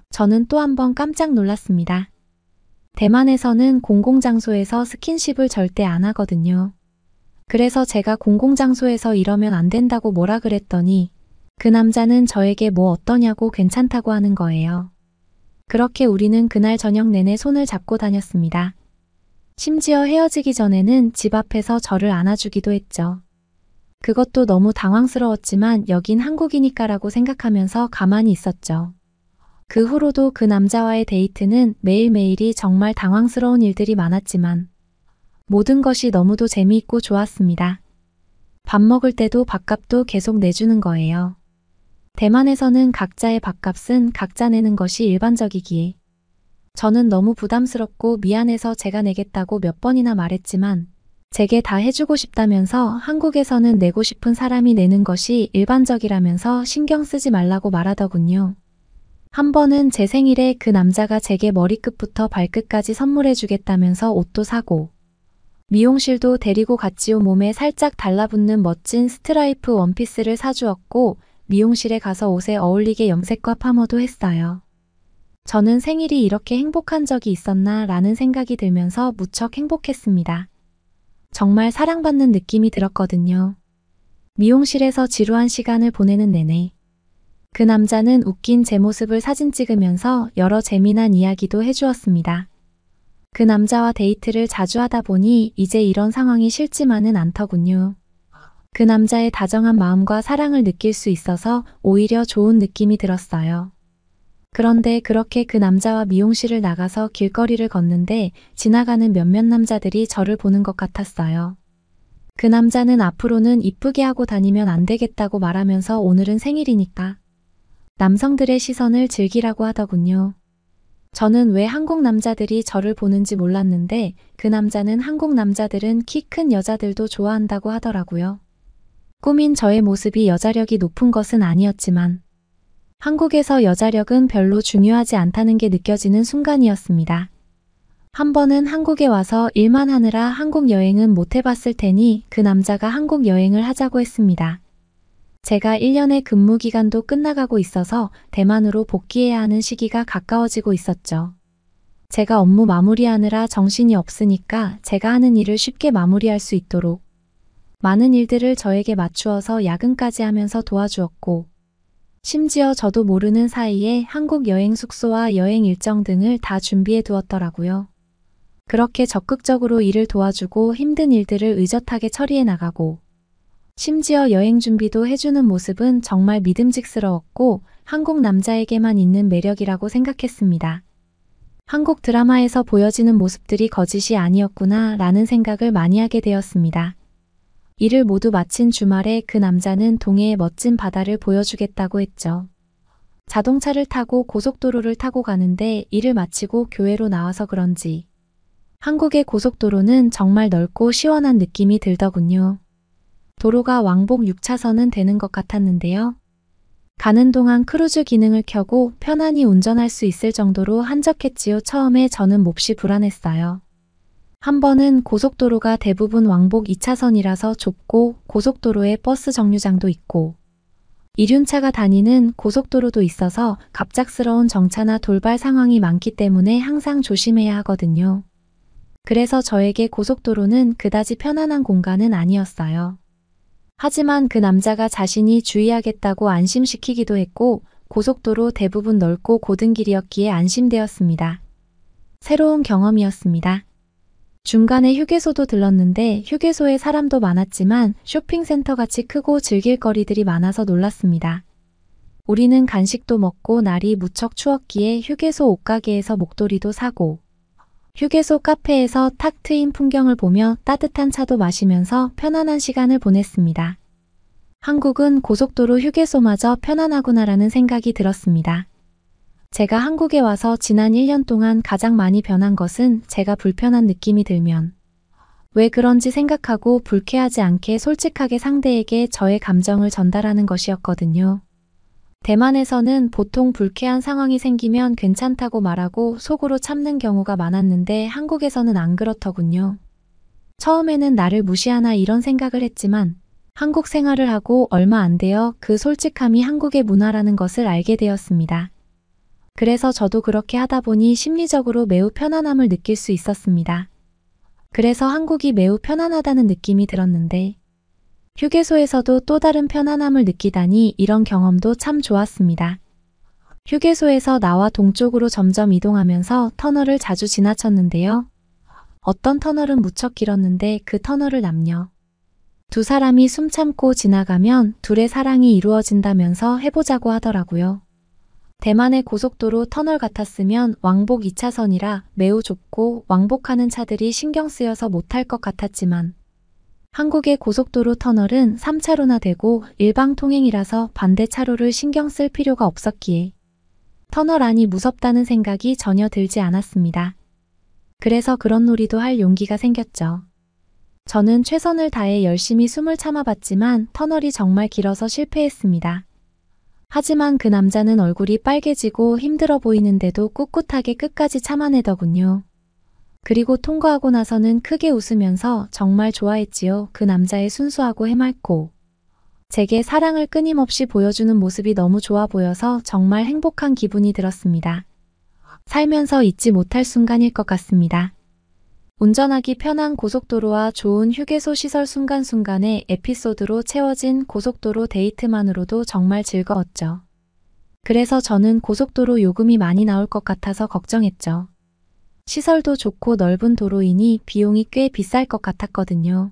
저는 또 한 번 깜짝 놀랐습니다. 대만에서는 공공장소에서 스킨십을 절대 안 하거든요. 그래서 제가 공공장소에서 이러면 안 된다고 뭐라 그랬더니 그 남자는 저에게 뭐 어떠냐고 괜찮다고 하는 거예요. 그렇게 우리는 그날 저녁 내내 손을 잡고 다녔습니다. 심지어 헤어지기 전에는 집 앞에서 저를 안아주기도 했죠. 그것도 너무 당황스러웠지만 여긴 한국이니까라고 생각하면서 가만히 있었죠. 그 후로도 그 남자와의 데이트는 매일매일이 정말 당황스러운 일들이 많았지만 모든 것이 너무도 재미있고 좋았습니다. 밥 먹을 때도 밥값도 계속 내주는 거예요. 대만에서는 각자의 밥값은 각자 내는 것이 일반적이기에 저는 너무 부담스럽고 미안해서 제가 내겠다고 몇 번이나 말했지만 제게 다 해주고 싶다면서 한국에서는 내고 싶은 사람이 내는 것이 일반적이라면서 신경 쓰지 말라고 말하더군요. 한 번은 제 생일에 그 남자가 제게 머리끝부터 발끝까지 선물해 주겠다면서 옷도 사고 미용실도 데리고 갔지요. 몸에 살짝 달라붙는 멋진 스트라이프 원피스를 사주었고 미용실에 가서 옷에 어울리게 염색과 파머도 했어요. 저는 생일이 이렇게 행복한 적이 있었나 라는 생각이 들면서 무척 행복했습니다. 정말 사랑받는 느낌이 들었거든요. 미용실에서 지루한 시간을 보내는 내내 그 남자는 웃긴 제 모습을 사진 찍으면서 여러 재미난 이야기도 해주었습니다. 그 남자와 데이트를 자주 하다 보니 이제 이런 상황이 싫지만은 않더군요. 그 남자의 다정한 마음과 사랑을 느낄 수 있어서 오히려 좋은 느낌이 들었어요. 그런데 그렇게 그 남자와 미용실을 나가서 길거리를 걷는데 지나가는 몇몇 남자들이 저를 보는 것 같았어요. 그 남자는 앞으로는 이쁘게 하고 다니면 안 되겠다고 말하면서 오늘은 생일이니까 남성들의 시선을 즐기라고 하더군요. 저는 왜 한국 남자들이 저를 보는지 몰랐는데 그 남자는 한국 남자들은 키 큰 여자들도 좋아한다고 하더라고요. 꾸민 저의 모습이 여자력이 높은 것은 아니었지만 한국에서 여자력은 별로 중요하지 않다는 게 느껴지는 순간이었습니다. 한 번은 한국에 와서 일만 하느라 한국 여행은 못 해봤을 테니 그 남자가 한국 여행을 하자고 했습니다. 제가 1년의 근무 기간도 끝나가고 있어서 대만으로 복귀해야 하는 시기가 가까워지고 있었죠. 제가 업무 마무리하느라 정신이 없으니까 제가 하는 일을 쉽게 마무리할 수 있도록 많은 일들을 저에게 맞추어서 야근까지 하면서 도와주었고 심지어 저도 모르는 사이에 한국 여행 숙소와 여행 일정 등을 다 준비해 두었더라고요. 그렇게 적극적으로 일을 도와주고 힘든 일들을 의젓하게 처리해 나가고 심지어 여행 준비도 해주는 모습은 정말 믿음직스러웠고 한국 남자에게만 있는 매력이라고 생각했습니다. 한국 드라마에서 보여지는 모습들이 거짓이 아니었구나 라는 생각을 많이 하게 되었습니다. 일을 모두 마친 주말에 그 남자는 동해의 멋진 바다를 보여주겠다고 했죠. 자동차를 타고 고속도로를 타고 가는데 일을 마치고 교회로 나와서 그런지 한국의 고속도로는 정말 넓고 시원한 느낌이 들더군요. 도로가 왕복 6차선은 되는 것 같았는데요. 가는 동안 크루즈 기능을 켜고 편안히 운전할 수 있을 정도로 한적했지요. 처음에 저는 몹시 불안했어요. 한 번은 고속도로가 대부분 왕복 2차선이라서 좁고 고속도로에 버스 정류장도 있고 이륜차가 다니는 고속도로도 있어서 갑작스러운 정차나 돌발 상황이 많기 때문에 항상 조심해야 하거든요. 그래서 저에게 고속도로는 그다지 편안한 공간은 아니었어요. 하지만 그 남자가 자신이 주의하겠다고 안심시키기도 했고 고속도로 대부분 넓고 고든 길이었기에 안심되었습니다. 새로운 경험이었습니다. 중간에 휴게소도 들렀는데 휴게소에 사람도 많았지만 쇼핑센터같이 크고 즐길 거리들이 많아서 놀랐습니다. 우리는 간식도 먹고 날이 무척 추웠기에 휴게소 옷가게에서 목도리도 사고 휴게소 카페에서 탁 트인 풍경을 보며 따뜻한 차도 마시면서 편안한 시간을 보냈습니다. 한국은 고속도로 휴게소마저 편안하구나라는 생각이 들었습니다. 제가 한국에 와서 지난 1년 동안 가장 많이 변한 것은 제가 불편한 느낌이 들면 왜 그런지 생각하고 불쾌하지 않게 솔직하게 상대에게 저의 감정을 전달하는 것이었거든요. 대만에서는 보통 불쾌한 상황이 생기면 괜찮다고 말하고 속으로 참는 경우가 많았는데 한국에서는 안 그렇더군요. 처음에는 나를 무시하나 이런 생각을 했지만 한국 생활을 하고 얼마 안 되어 그 솔직함이 한국의 문화라는 것을 알게 되었습니다. 그래서 저도 그렇게 하다 보니 심리적으로 매우 편안함을 느낄 수 있었습니다. 그래서 한국이 매우 편안하다는 느낌이 들었는데 휴게소에서도 또 다른 편안함을 느끼다니 이런 경험도 참 좋았습니다. 휴게소에서 나와 동쪽으로 점점 이동하면서 터널을 자주 지나쳤는데요. 어떤 터널은 무척 길었는데 그 터널을 남녀 두 사람이 숨 참고 지나가면 둘의 사랑이 이루어진다면서 해보자고 하더라고요. 대만의 고속도로 터널 같았으면 왕복 2차선이라 매우 좁고 왕복하는 차들이 신경 쓰여서 못할 것 같았지만 한국의 고속도로 터널은 3차로나 되고 일방 통행이라서 반대 차로를 신경 쓸 필요가 없었기에 터널 안이 무섭다는 생각이 전혀 들지 않았습니다. 그래서 그런 놀이도 할 용기가 생겼죠. 저는 최선을 다해 열심히 숨을 참아봤지만 터널이 정말 길어서 실패했습니다. 하지만 그 남자는 얼굴이 빨개지고 힘들어 보이는데도 꿋꿋하게 끝까지 참아내더군요. 그리고 통과하고 나서는 크게 웃으면서 정말 좋아했지요. 그 남자의 순수하고 해맑고 제게 사랑을 끊임없이 보여주는 모습이 너무 좋아 보여서 정말 행복한 기분이 들었습니다. 살면서 잊지 못할 순간일 것 같습니다. 운전하기 편한 고속도로와 좋은 휴게소 시설 순간순간의 에피소드로 채워진 고속도로 데이트만으로도 정말 즐거웠죠. 그래서 저는 고속도로 요금이 많이 나올 것 같아서 걱정했죠. 시설도 좋고 넓은 도로이니 비용이 꽤 비쌀 것 같았거든요.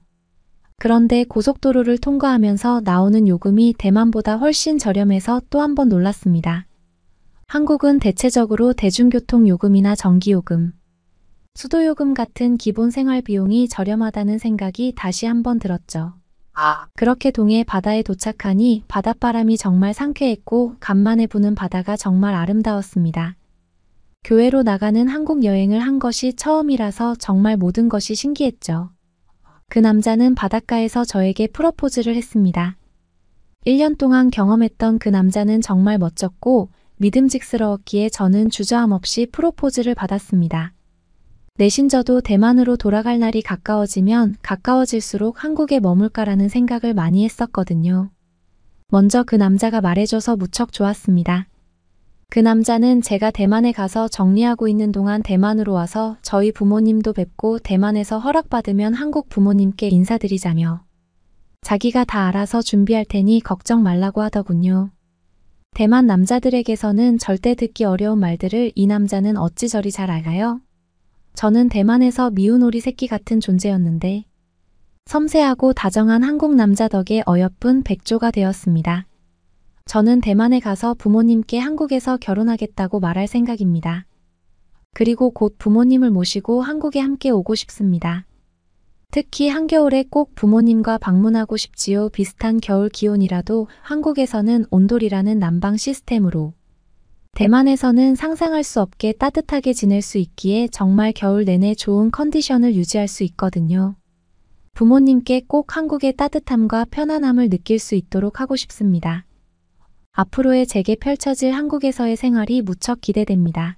그런데 고속도로를 통과하면서 나오는 요금이 대만보다 훨씬 저렴해서 또 한 번 놀랐습니다. 한국은 대체적으로 대중교통 요금이나 전기요금, 수도요금 같은 기본 생활 비용이 저렴하다는 생각이 다시 한번 들었죠. 그렇게 동해 바다에 도착하니 바닷바람이 정말 상쾌했고 간만에 부는 바다가 정말 아름다웠습니다. 교회로 나가는 한국 여행을 한 것이 처음이라서 정말 모든 것이 신기했죠. 그 남자는 바닷가에서 저에게 프로포즈를 했습니다. 1년 동안 경험했던 그 남자는 정말 멋졌고 믿음직스러웠기에 저는 주저함 없이 프로포즈를 받았습니다. 내심 저도 대만으로 돌아갈 날이 가까워지면 가까워질수록 한국에 머물까라는 생각을 많이 했었거든요. 먼저 그 남자가 말해줘서 무척 좋았습니다. 그 남자는 제가 대만에 가서 정리하고 있는 동안 대만으로 와서 저희 부모님도 뵙고 대만에서 허락받으면 한국 부모님께 인사드리자며 자기가 다 알아서 준비할 테니 걱정 말라고 하더군요. 대만 남자들에게서는 절대 듣기 어려운 말들을 이 남자는 어찌 저리 잘 알아요? 저는 대만에서 미운 오리 새끼 같은 존재였는데 섬세하고 다정한 한국 남자 덕에 어여쁜 백조가 되었습니다. 저는 대만에 가서 부모님께 한국에서 결혼하겠다고 말할 생각입니다. 그리고 곧 부모님을 모시고 한국에 함께 오고 싶습니다. 특히 한겨울에 꼭 부모님과 방문하고 싶지요. 비슷한 겨울 기온이라도 한국에서는 온돌이라는 난방 시스템으로 대만에서는 상상할 수 없게 따뜻하게 지낼 수 있기에 정말 겨울 내내 좋은 컨디션을 유지할 수 있거든요. 부모님께 꼭 한국의 따뜻함과 편안함을 느낄 수 있도록 하고 싶습니다. 앞으로의 제게 펼쳐질 한국에서의 생활이 무척 기대됩니다.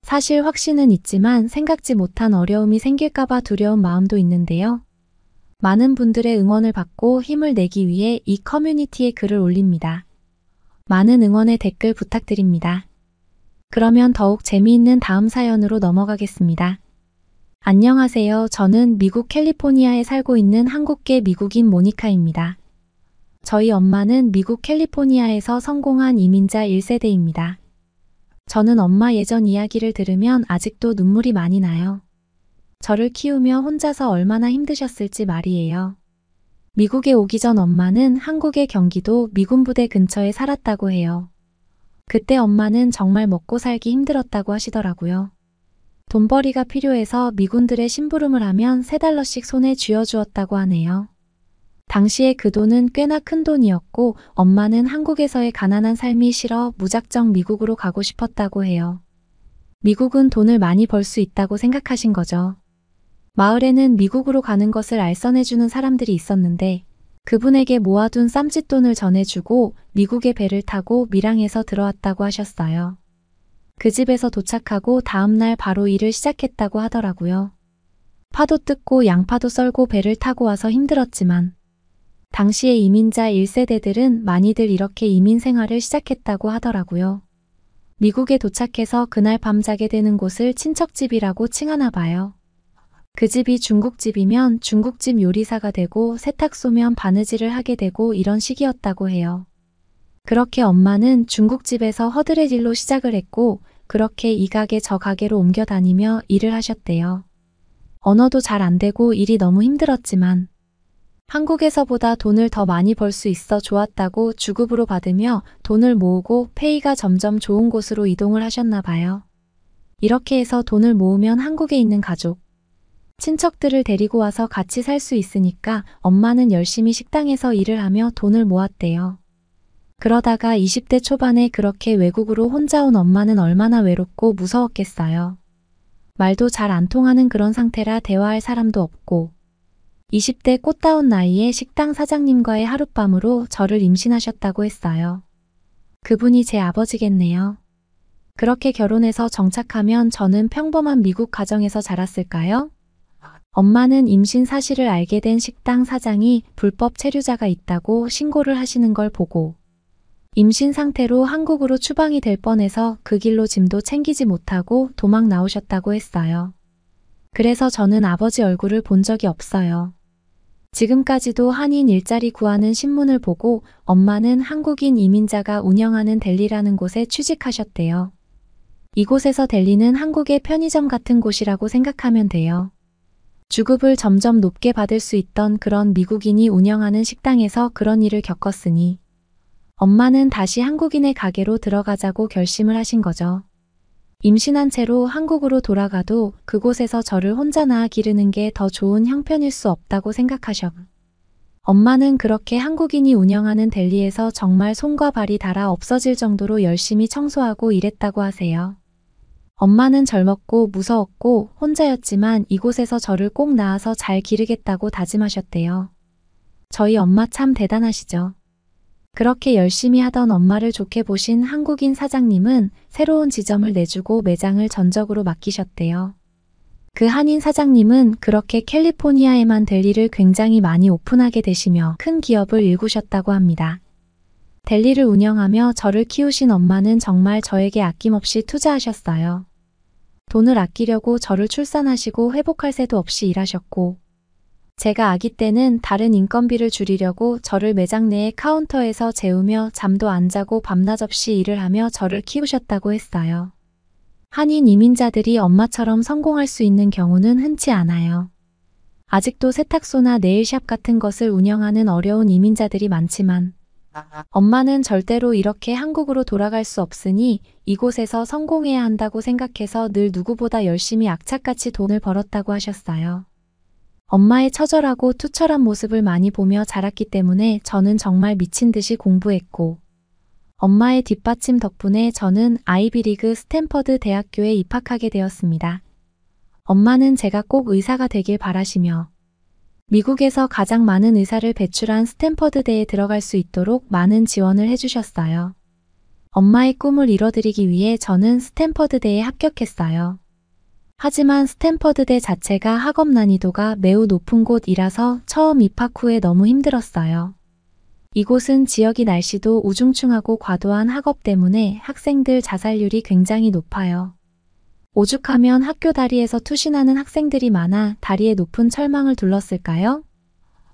사실 확신은 있지만 생각지 못한 어려움이 생길까봐 두려운 마음도 있는데요. 많은 분들의 응원을 받고 힘을 내기 위해 이 커뮤니티에 글을 올립니다. 많은 응원의 댓글 부탁드립니다. 그러면 더욱 재미있는 다음 사연으로 넘어가겠습니다. 안녕하세요. 저는 미국 캘리포니아에 살고 있는 한국계 미국인 모니카입니다. 저희 엄마는 미국 캘리포니아에서 성공한 이민자 1세대입니다. 저는 엄마 예전 이야기를 들으면 아직도 눈물이 많이 나요. 저를 키우며 혼자서 얼마나 힘드셨을지 말이에요. 미국에 오기 전 엄마는 한국의 경기도 미군 부대 근처에 살았다고 해요. 그때 엄마는 정말 먹고 살기 힘들었다고 하시더라고요. 돈벌이가 필요해서 미군들의 심부름을 하면 3달러씩 손에 쥐어주었다고 하네요. 당시에 그 돈은 꽤나 큰 돈이었고 엄마는 한국에서의 가난한 삶이 싫어 무작정 미국으로 가고 싶었다고 해요. 미국은 돈을 많이 벌 수 있다고 생각하신 거죠. 마을에는 미국으로 가는 것을 알선해주는 사람들이 있었는데 그분에게 모아둔 쌈짓돈을 전해주고 미국의 배를 타고 밀양에서 들어왔다고 하셨어요. 그 집에서 도착하고 다음날 바로 일을 시작했다고 하더라고요. 파도 뜯고 양파도 썰고 배를 타고 와서 힘들었지만 당시의 이민자 1세대들은 많이들 이렇게 이민 생활을 시작했다고 하더라고요. 미국에 도착해서 그날 밤 자게 되는 곳을 친척집이라고 칭하나 봐요. 그 집이 중국집이면 중국집 요리사가 되고 세탁소면 바느질을 하게 되고 이런 식이었다고 해요. 그렇게 엄마는 중국집에서 허드렛 일로 시작을 했고 그렇게 이 가게 저 가게로 옮겨 다니며 일을 하셨대요. 언어도 잘 안 되고 일이 너무 힘들었지만 한국에서보다 돈을 더 많이 벌 수 있어 좋았다고 주급으로 받으며 돈을 모으고 페이가 점점 좋은 곳으로 이동을 하셨나 봐요. 이렇게 해서 돈을 모으면 한국에 있는 가족, 친척들을 데리고 와서 같이 살 수 있으니까 엄마는 열심히 식당에서 일을 하며 돈을 모았대요. 그러다가 20대 초반에 그렇게 외국으로 혼자 온 엄마는 얼마나 외롭고 무서웠겠어요. 말도 잘 안 통하는 그런 상태라 대화할 사람도 없고 20대 꽃다운 나이에 식당 사장님과의 하룻밤으로 저를 임신하셨다고 했어요. 그분이 제 아버지겠네요. 그렇게 결혼해서 정착하면 저는 평범한 미국 가정에서 자랐을까요? 엄마는 임신 사실을 알게 된 식당 사장이 불법 체류자가 있다고 신고를 하시는 걸 보고 임신 상태로 한국으로 추방이 될 뻔해서 그 길로 짐도 챙기지 못하고 도망 나오셨다고 했어요. 그래서 저는 아버지 얼굴을 본 적이 없어요. 지금까지도 한인 일자리 구하는 신문을 보고 엄마는 한국인 이민자가 운영하는 델리라는 곳에 취직하셨대요. 이곳에서 델리는 한국의 편의점 같은 곳이라고 생각하면 돼요. 주급을 점점 높게 받을 수 있던 그런 미국인이 운영하는 식당에서 그런 일을 겪었으니 엄마는 다시 한국인의 가게로 들어가자고 결심을 하신 거죠. 임신한 채로 한국으로 돌아가도 그곳에서 저를 혼자 낳아 기르는 게 더 좋은 형편일 수 없다고 생각하셔. 엄마는 그렇게 한국인이 운영하는 델리에서 정말 손과 발이 닳아 없어질 정도로 열심히 청소하고 일했다고 하세요. 엄마는 젊었고 무서웠고 혼자였지만 이곳에서 저를 꼭 낳아서 잘 기르겠다고 다짐하셨대요. 저희 엄마 참 대단하시죠. 그렇게 열심히 하던 엄마를 좋게 보신 한국인 사장님은 새로운 지점을 내주고 매장을 전적으로 맡기셨대요. 그 한인 사장님은 그렇게 캘리포니아에만 델리를 굉장히 많이 오픈하게 되시며 큰 기업을 일구셨다고 합니다. 델리를 운영하며 저를 키우신 엄마는 정말 저에게 아낌없이 투자하셨어요. 돈을 아끼려고 저를 출산하시고 회복할 새도 없이 일하셨고 제가 아기 때는 다른 인건비를 줄이려고 저를 매장 내의 카운터에서 재우며 잠도 안 자고 밤낮 없이 일을 하며 저를 키우셨다고 했어요. 한인 이민자들이 엄마처럼 성공할 수 있는 경우는 흔치 않아요. 아직도 세탁소나 네일샵 같은 것을 운영하는 어려운 이민자들이 많지만 엄마는 절대로 이렇게 한국으로 돌아갈 수 없으니 이곳에서 성공해야 한다고 생각해서 늘 누구보다 열심히 악착같이 돈을 벌었다고 하셨어요. 엄마의 처절하고 투철한 모습을 많이 보며 자랐기 때문에 저는 정말 미친 듯이 공부했고 엄마의 뒷받침 덕분에 저는 아이비리그 스탠퍼드 대학교에 입학하게 되었습니다. 엄마는 제가 꼭 의사가 되길 바라시며 미국에서 가장 많은 의사를 배출한 스탠퍼드대에 들어갈 수 있도록 많은 지원을 해주셨어요. 엄마의 꿈을 이뤄드리기 위해 저는 스탠퍼드대에 합격했어요. 하지만 스탠퍼드대 자체가 학업 난이도가 매우 높은 곳이라서 처음 입학 후에 너무 힘들었어요. 이곳은 지역이 날씨도 우중충하고 과도한 학업 때문에 학생들 자살률이 굉장히 높아요. 오죽하면 학교 다리에서 투신하는 학생들이 많아 다리에 높은 철망을 둘렀을까요?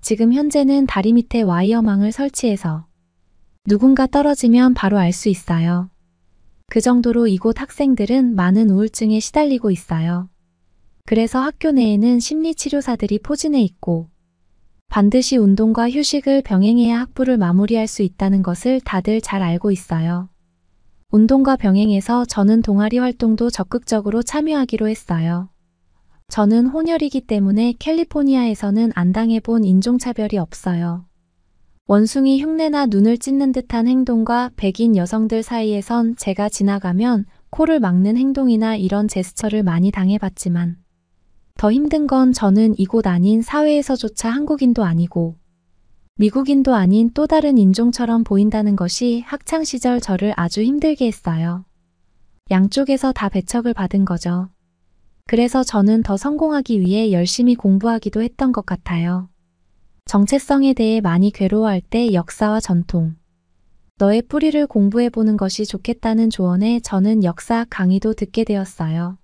지금 현재는 다리 밑에 와이어망을 설치해서 누군가 떨어지면 바로 알 수 있어요. 그 정도로 이곳 학생들은 많은 우울증에 시달리고 있어요. 그래서 학교 내에는 심리치료사들이 포진해 있고 반드시 운동과 휴식을 병행해야 학부를 마무리할 수 있다는 것을 다들 잘 알고 있어요. 운동과 병행해서 저는 동아리 활동도 적극적으로 참여하기로 했어요. 저는 혼혈이기 때문에 캘리포니아에서는 안 당해본 인종차별이 없어요. 원숭이 흉내나 눈을 찢는 듯한 행동과 백인 여성들 사이에선 제가 지나가면 코를 막는 행동이나 이런 제스처를 많이 당해봤지만 더 힘든 건 저는 이곳 아닌 사회에서조차 한국인도 아니고 미국인도 아닌 또 다른 인종처럼 보인다는 것이 학창시절 저를 아주 힘들게 했어요. 양쪽에서 다 배척을 받은 거죠. 그래서 저는 더 성공하기 위해 열심히 공부하기도 했던 것 같아요. 정체성에 대해 많이 괴로워할 때 역사와 전통, 너의 뿌리를 공부해보는 것이 좋겠다는 조언에 저는 역사학 강의도 듣게 되었어요.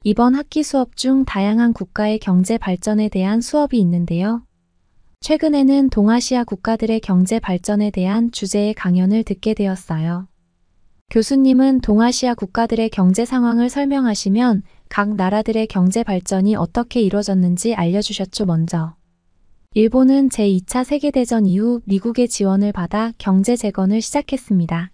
이번 학기 수업 중 다양한 국가의 경제 발전에 대한 수업이 있는데요. 최근에는 동아시아 국가들의 경제 발전에 대한 주제의 강연을 듣게 되었어요. 교수님은 동아시아 국가들의 경제 상황을 설명하시면 각 나라들의 경제 발전이 어떻게 이루어졌는지 알려주셨죠. 먼저 일본은 제2차 세계대전 이후 미국의 지원을 받아 경제 재건을 시작했습니다.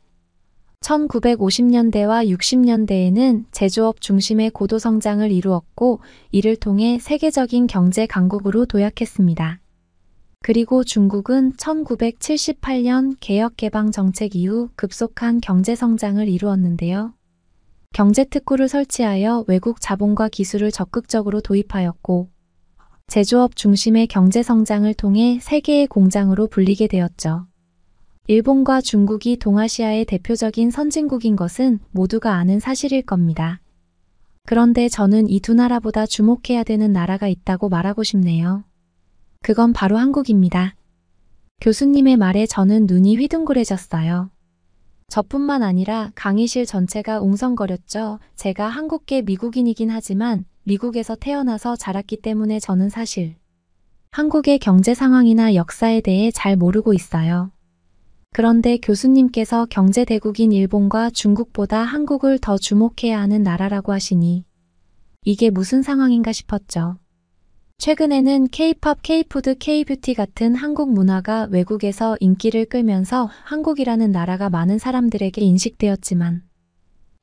1950년대와 60년대에는 제조업 중심의 고도 성장을 이루었고 이를 통해 세계적인 경제 강국으로 도약했습니다. 그리고 중국은 1978년 개혁개방 정책 이후 급속한 경제 성장을 이루었는데요. 경제특구를 설치하여 외국 자본과 기술을 적극적으로 도입하였고 제조업 중심의 경제 성장을 통해 세계의 공장으로 불리게 되었죠. 일본과 중국이 동아시아의 대표적인 선진국인 것은 모두가 아는 사실일 겁니다. 그런데 저는 이 두 나라보다 주목해야 되는 나라가 있다고 말하고 싶네요. 그건 바로 한국입니다. 교수님의 말에 저는 눈이 휘둥그레졌어요. 저뿐만 아니라 강의실 전체가 웅성거렸죠. 제가 한국계 미국인이긴 하지만 미국에서 태어나서 자랐기 때문에 저는 사실 한국의 경제 상황이나 역사에 대해 잘 모르고 있어요. 그런데 교수님께서 경제 대국인 일본과 중국보다 한국을 더 주목해야 하는 나라라고 하시니 이게 무슨 상황인가 싶었죠. 최근에는 K-팝, K-푸드, K-뷰티 같은 한국 문화가 외국에서 인기를 끌면서 한국이라는 나라가 많은 사람들에게 인식되었지만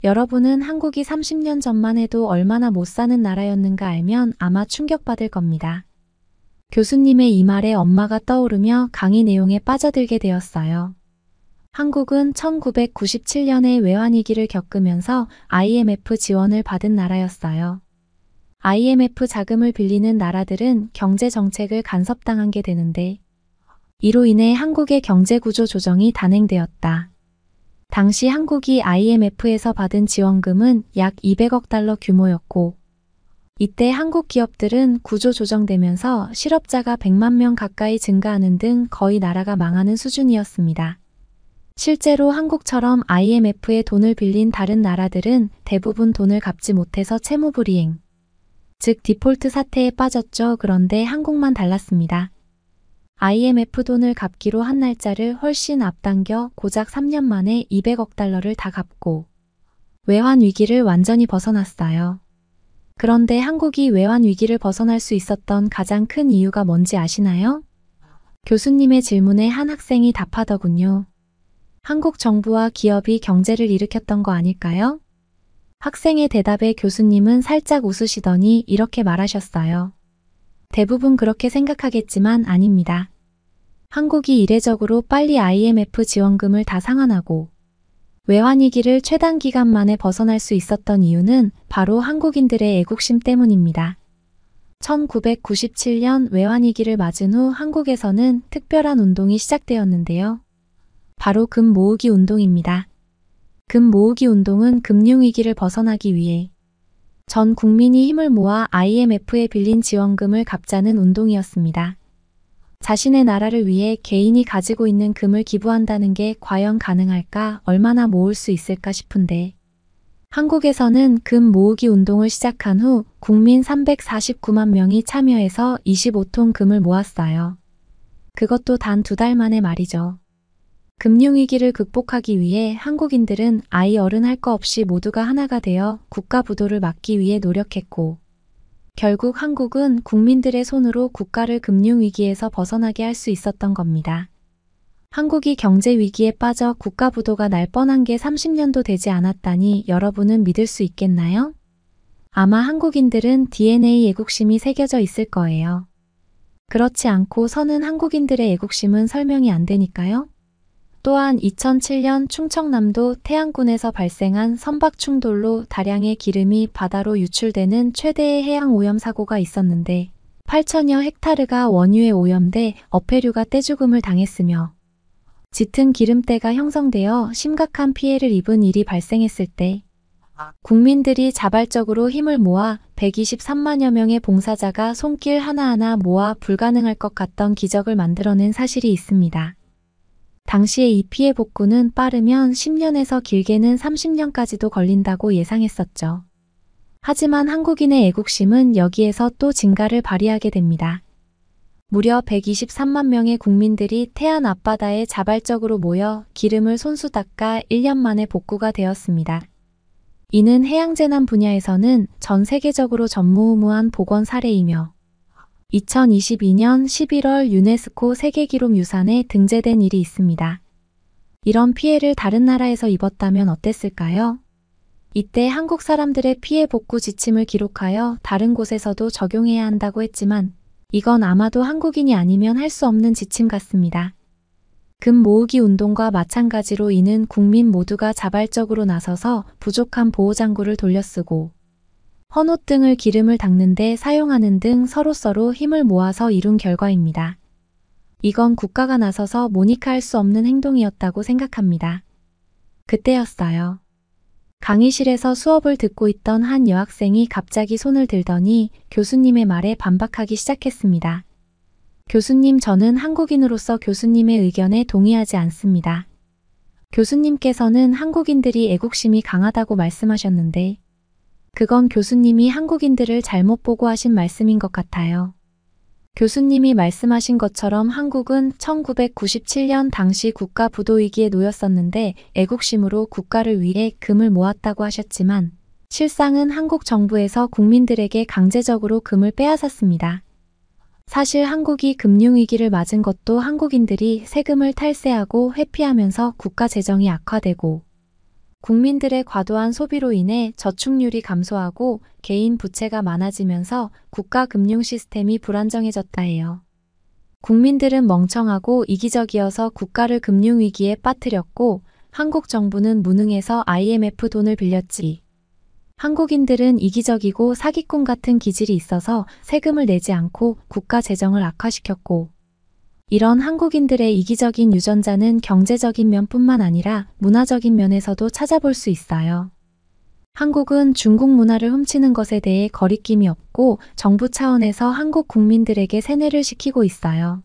여러분은 한국이 30년 전만 해도 얼마나 못 사는 나라였는가 알면 아마 충격받을 겁니다. 교수님의 이 말에 엄마가 떠오르며 강의 내용에 빠져들게 되었어요. 한국은 1997년에 외환위기를 겪으면서 IMF 지원을 받은 나라였어요. IMF 자금을 빌리는 나라들은 경제 정책을 간섭당한 게 되는데 이로 인해 한국의 경제구조 조정이 단행되었다. 당시 한국이 IMF에서 받은 지원금은 약 200억 달러 규모였고 이때 한국 기업들은 구조 조정되면서 실업자가 100만 명 가까이 증가하는 등 거의 나라가 망하는 수준이었습니다. 실제로 한국처럼 IMF에 돈을 빌린 다른 나라들은 대부분 돈을 갚지 못해서 채무불이행, 즉 디폴트 사태에 빠졌죠. 그런데 한국만 달랐습니다. IMF 돈을 갚기로 한 날짜를 훨씬 앞당겨 고작 3년 만에 200억 달러를 다 갚고 외환 위기를 완전히 벗어났어요. 그런데 한국이 외환 위기를 벗어날 수 있었던 가장 큰 이유가 뭔지 아시나요? 교수님의 질문에 한 학생이 답하더군요. 한국 정부와 기업이 경제를 일으켰던 거 아닐까요? 학생의 대답에 교수님은 살짝 웃으시더니 이렇게 말하셨어요. 대부분 그렇게 생각하겠지만 아닙니다. 한국이 이례적으로 빨리 IMF 지원금을 다 상환하고 외환위기를 최단 기간 만에 벗어날 수 있었던 이유는 바로 한국인들의 애국심 때문입니다. 1997년 외환위기를 맞은 후 한국에서는 특별한 운동이 시작되었는데요. 바로 금 모으기 운동입니다. 금 모으기 운동은 금융위기를 벗어나기 위해 전 국민이 힘을 모아 IMF에 빌린 지원금을 갚자는 운동이었습니다. 자신의 나라를 위해 개인이 가지고 있는 금을 기부한다는 게 과연 가능할까, 얼마나 모을 수 있을까 싶은데 한국에서는 금 모으기 운동을 시작한 후 국민 349만 명이 참여해서 25톤 금을 모았어요. 그것도 단 2달 만에 말이죠. 금융위기를 극복하기 위해 한국인들은 아이 어른 할 거 없이 모두가 하나가 되어 국가 부도를 막기 위해 노력했고 결국 한국은 국민들의 손으로 국가를 금융위기에서 벗어나게 할 수 있었던 겁니다. 한국이 경제위기에 빠져 국가 부도가 날 뻔한 게 30년도 되지 않았다니 여러분은 믿을 수 있겠나요? 아마 한국인들은 DNA 애국심이 새겨져 있을 거예요. 그렇지 않고 서는 한국인들의 애국심은 설명이 안 되니까요. 또한 2007년 충청남도 태안군에서 발생한 선박 충돌로 다량의 기름이 바다로 유출되는 최대의 해양 오염 사고가 있었는데 8천여 헥타르가 원유에 오염돼 어패류가 떼죽음을 당했으며 짙은 기름때가 형성되어 심각한 피해를 입은 일이 발생했을 때 국민들이 자발적으로 힘을 모아 123만여 명의 봉사자가 손길 하나하나 모아 불가능할 것 같던 기적을 만들어낸 사실이 있습니다. 당시에 이 피해 복구는 빠르면 10년에서 길게는 30년까지도 걸린다고 예상했었죠. 하지만 한국인의 애국심은 여기에서 또 진가를 발휘하게 됩니다. 무려 123만 명의 국민들이 태안 앞바다에 자발적으로 모여 기름을 손수 닦아 1년 만에 복구가 되었습니다. 이는 해양재난 분야에서는 전 세계적으로 전무후무한 복원 사례이며 2022년 11월 유네스코 세계기록유산에 등재된 일이 있습니다. 이런 피해를 다른 나라에서 입었다면 어땠을까요? 이때 한국 사람들의 피해 복구 지침을 기록하여 다른 곳에서도 적용해야 한다고 했지만 이건 아마도 한국인이 아니면 할 수 없는 지침 같습니다. 금 모으기 운동과 마찬가지로 이는 국민 모두가 자발적으로 나서서 부족한 보호장구를 돌려쓰고 헌옷 등을 기름을 닦는데 사용하는 등 서로서로 힘을 모아서 이룬 결과입니다. 이건 국가가 나서서 모니카할 수 없는 행동이었다고 생각합니다. 그때였어요. 강의실에서 수업을 듣고 있던 한 여학생이 갑자기 손을 들더니 교수님의 말에 반박하기 시작했습니다. 교수님, 저는 한국인으로서 교수님의 의견에 동의하지 않습니다. 교수님께서는 한국인들이 애국심이 강하다고 말씀하셨는데 그건 교수님이 한국인들을 잘못 보고 하신 말씀인 것 같아요. 교수님이 말씀하신 것처럼 한국은 1997년 당시 국가 부도위기에 놓였었는데 애국심으로 국가를 위해 금을 모았다고 하셨지만 실상은 한국 정부에서 국민들에게 강제적으로 금을 빼앗았습니다. 사실 한국이 금융위기를 맞은 것도 한국인들이 세금을 탈세하고 회피하면서 국가 재정이 악화되고 국민들의 과도한 소비로 인해 저축률이 감소하고 개인 부채가 많아지면서 국가 금융 시스템이 불안정해졌다 해요. 국민들은 멍청하고 이기적이어서 국가를 금융위기에 빠뜨렸고 한국 정부는 무능해서 IMF 돈을 빌렸지. 한국인들은 이기적이고 사기꾼 같은 기질이 있어서 세금을 내지 않고 국가 재정을 악화시켰고 이런 한국인들의 이기적인 유전자는 경제적인 면뿐만 아니라 문화적인 면에서도 찾아볼 수 있어요. 한국은 중국 문화를 훔치는 것에 대해 거리낌이 없고 정부 차원에서 한국 국민들에게 세뇌를 시키고 있어요.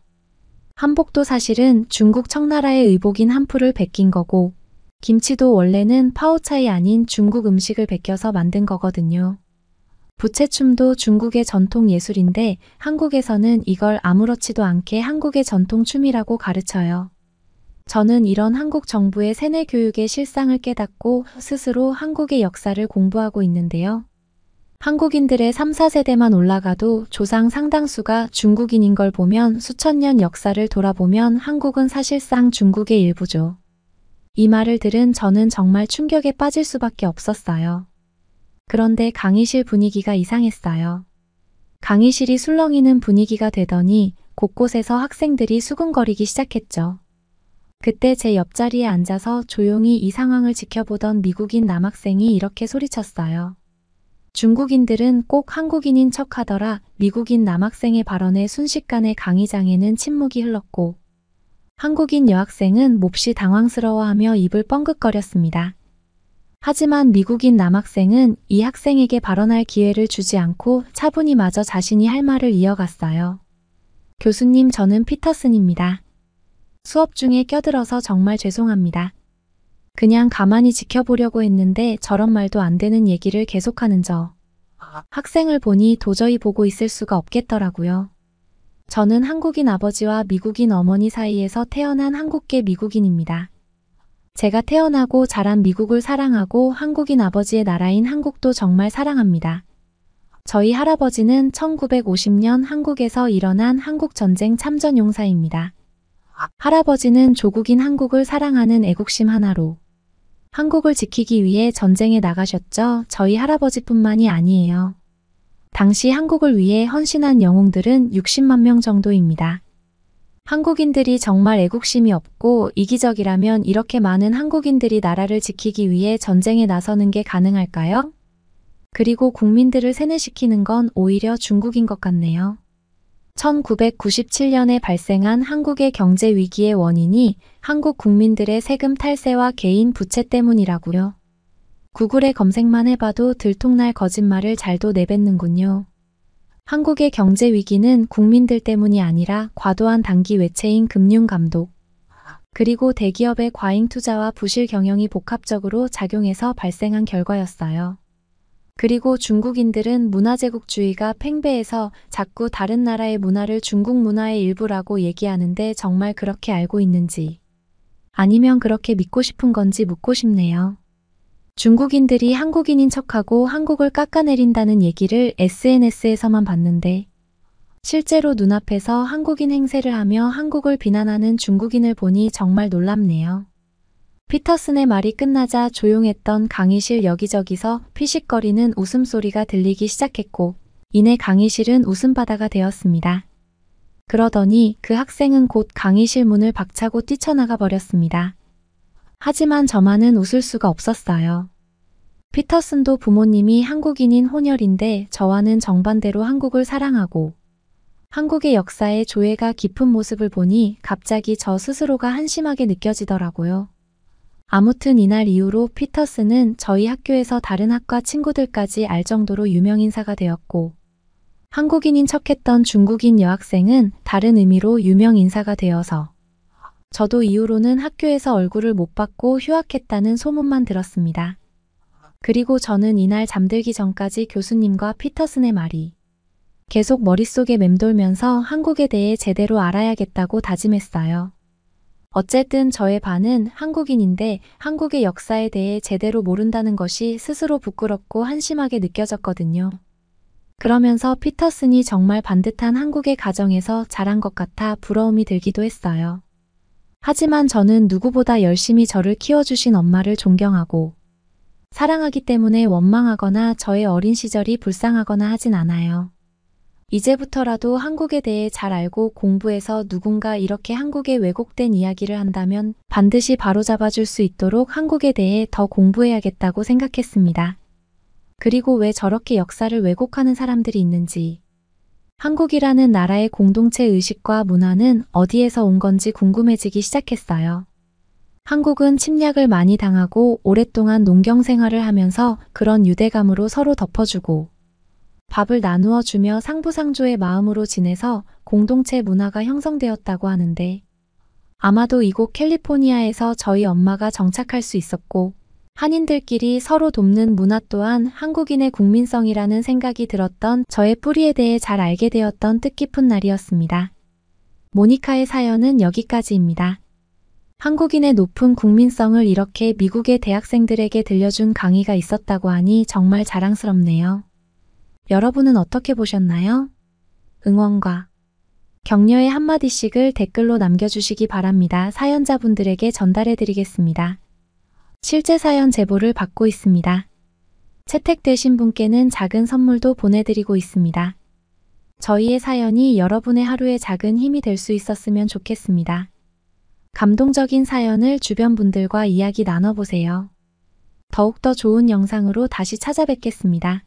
한복도 사실은 중국 청나라의 의복인 한풀을 베낀 거고 김치도 원래는 파오차이 아닌 중국 음식을 베껴서 만든 거거든요. 부채춤도 중국의 전통 예술인데 한국에서는 이걸 아무렇지도 않게 한국의 전통 춤이라고 가르쳐요. 저는 이런 한국 정부의 세뇌 교육의 실상을 깨닫고 스스로 한국의 역사를 공부하고 있는데요. 한국인들의 3, 4세대만 올라가도 조상 상당수가 중국인인 걸 보면 수천 년 역사를 돌아보면 한국은 사실상 중국의 일부죠. 이 말을 들은 저는 정말 충격에 빠질 수밖에 없었어요. 그런데 강의실 분위기가 이상했어요. 강의실이 술렁이는 분위기가 되더니 곳곳에서 학생들이 수군거리기 시작했죠. 그때 제 옆자리에 앉아서 조용히 이 상황을 지켜보던 미국인 남학생이 이렇게 소리쳤어요. 중국인들은 꼭 한국인인 척하더라. 미국인 남학생의 발언에 순식간에 강의장에는 침묵이 흘렀고 한국인 여학생은 몹시 당황스러워하며 입을 뻥긋거렸습니다. 하지만 미국인 남학생은 이 학생에게 발언할 기회를 주지 않고 차분히 마저 자신이 할 말을 이어갔어요. 교수님, 저는 피터슨입니다. 수업 중에 껴들어서 정말 죄송합니다. 그냥 가만히 지켜보려고 했는데 저런 말도 안 되는 얘기를 계속하는 저 학생을 보니 도저히 보고 있을 수가 없겠더라고요. 저는 한국인 아버지와 미국인 어머니 사이에서 태어난 한국계 미국인입니다. 제가 태어나고 자란 미국을 사랑하고 한국인 아버지의 나라인 한국도 정말 사랑합니다. 저희 할아버지는 1950년 한국에서 일어난 한국전쟁 참전용사입니다. 할아버지는 조국인 한국을 사랑하는 애국심 하나로 한국을 지키기 위해 전쟁에 나가셨죠. 저희 할아버지뿐만이 아니에요. 당시 한국을 위해 헌신한 영웅들은 60만 명 정도입니다. 한국인들이 정말 애국심이 없고 이기적이라면 이렇게 많은 한국인들이 나라를 지키기 위해 전쟁에 나서는 게 가능할까요? 그리고 국민들을 세뇌시키는 건 오히려 중국인 것 같네요. 1997년에 발생한 한국의 경제 위기의 원인이 한국 국민들의 세금 탈세와 개인 부채 때문이라고요. 구글에 검색만 해봐도 들통날 거짓말을 잘도 내뱉는군요. 한국의 경제 위기는 국민들 때문이 아니라 과도한 단기 외채인 금융 감독, 그리고 대기업의 과잉 투자와 부실 경영이 복합적으로 작용해서 발생한 결과였어요. 그리고 중국인들은 문화제국주의가 팽배해서 자꾸 다른 나라의 문화를 중국 문화의 일부라고 얘기하는데 정말 그렇게 알고 있는지 아니면 그렇게 믿고 싶은 건지 묻고 싶네요. 중국인들이 한국인인 척하고 한국을 깎아내린다는 얘기를 SNS에서만 봤는데 실제로 눈앞에서 한국인 행세를 하며 한국을 비난하는 중국인을 보니 정말 놀랍네요. 피터슨의 말이 끝나자 조용했던 강의실 여기저기서 피식거리는 웃음소리가 들리기 시작했고 이내 강의실은 웃음바다가 되었습니다. 그러더니 그 학생은 곧 강의실 문을 박차고 뛰쳐나가 버렸습니다. 하지만 저만은 웃을 수가 없었어요. 피터슨도 부모님이 한국인인 혼혈인데 저와는 정반대로 한국을 사랑하고 한국의 역사에 조예가 깊은 모습을 보니 갑자기 저 스스로가 한심하게 느껴지더라고요. 아무튼 이날 이후로 피터슨은 저희 학교에서 다른 학과 친구들까지 알 정도로 유명 인사가 되었고, 한국인인 척했던 중국인 여학생은 다른 의미로 유명 인사가 되어서 저도 이후로는 학교에서 얼굴을 못 받고 휴학했다는 소문만 들었습니다. 그리고 저는 이날 잠들기 전까지 교수님과 피터슨의 말이 계속 머릿속에 맴돌면서 한국에 대해 제대로 알아야겠다고 다짐했어요. 어쨌든 저의 반은 한국인인데 한국의 역사에 대해 제대로 모른다는 것이 스스로 부끄럽고 한심하게 느껴졌거든요. 그러면서 피터슨이 정말 반듯한 한국의 가정에서 자란 것 같아 부러움이 들기도 했어요. 하지만 저는 누구보다 열심히 저를 키워주신 엄마를 존경하고 사랑하기 때문에 원망하거나 저의 어린 시절이 불쌍하거나 하진 않아요. 이제부터라도 한국에 대해 잘 알고 공부해서 누군가 이렇게 한국에 왜곡된 이야기를 한다면 반드시 바로잡아줄 수 있도록 한국에 대해 더 공부해야겠다고 생각했습니다. 그리고 왜 저렇게 역사를 왜곡하는 사람들이 있는지, 한국이라는 나라의 공동체 의식과 문화는 어디에서 온 건지 궁금해지기 시작했어요. 한국은 침략을 많이 당하고 오랫동안 농경 생활을 하면서 그런 유대감으로 서로 덮어주고 밥을 나누어 주며 상부상조의 마음으로 지내서 공동체 문화가 형성되었다고 하는데, 아마도 이곳 캘리포니아에서 저희 엄마가 정착할 수 있었고 한인들끼리 서로 돕는 문화 또한 한국인의 국민성이라는 생각이 들었던 저의 뿌리에 대해 잘 알게 되었던 뜻깊은 날이었습니다. 모니카의 사연은 여기까지입니다. 한국인의 높은 국민성을 이렇게 미국의 대학생들에게 들려준 강의가 있었다고 하니 정말 자랑스럽네요. 여러분은 어떻게 보셨나요? 응원과 격려의 한마디씩을 댓글로 남겨주시기 바랍니다. 사연자분들에게 전달해드리겠습니다. 실제 사연 제보를 받고 있습니다. 채택되신 분께는 작은 선물도 보내드리고 있습니다. 저희의 사연이 여러분의 하루에 작은 힘이 될 수 있었으면 좋겠습니다. 감동적인 사연을 주변 분들과 이야기 나눠보세요. 더욱더 좋은 영상으로 다시 찾아뵙겠습니다.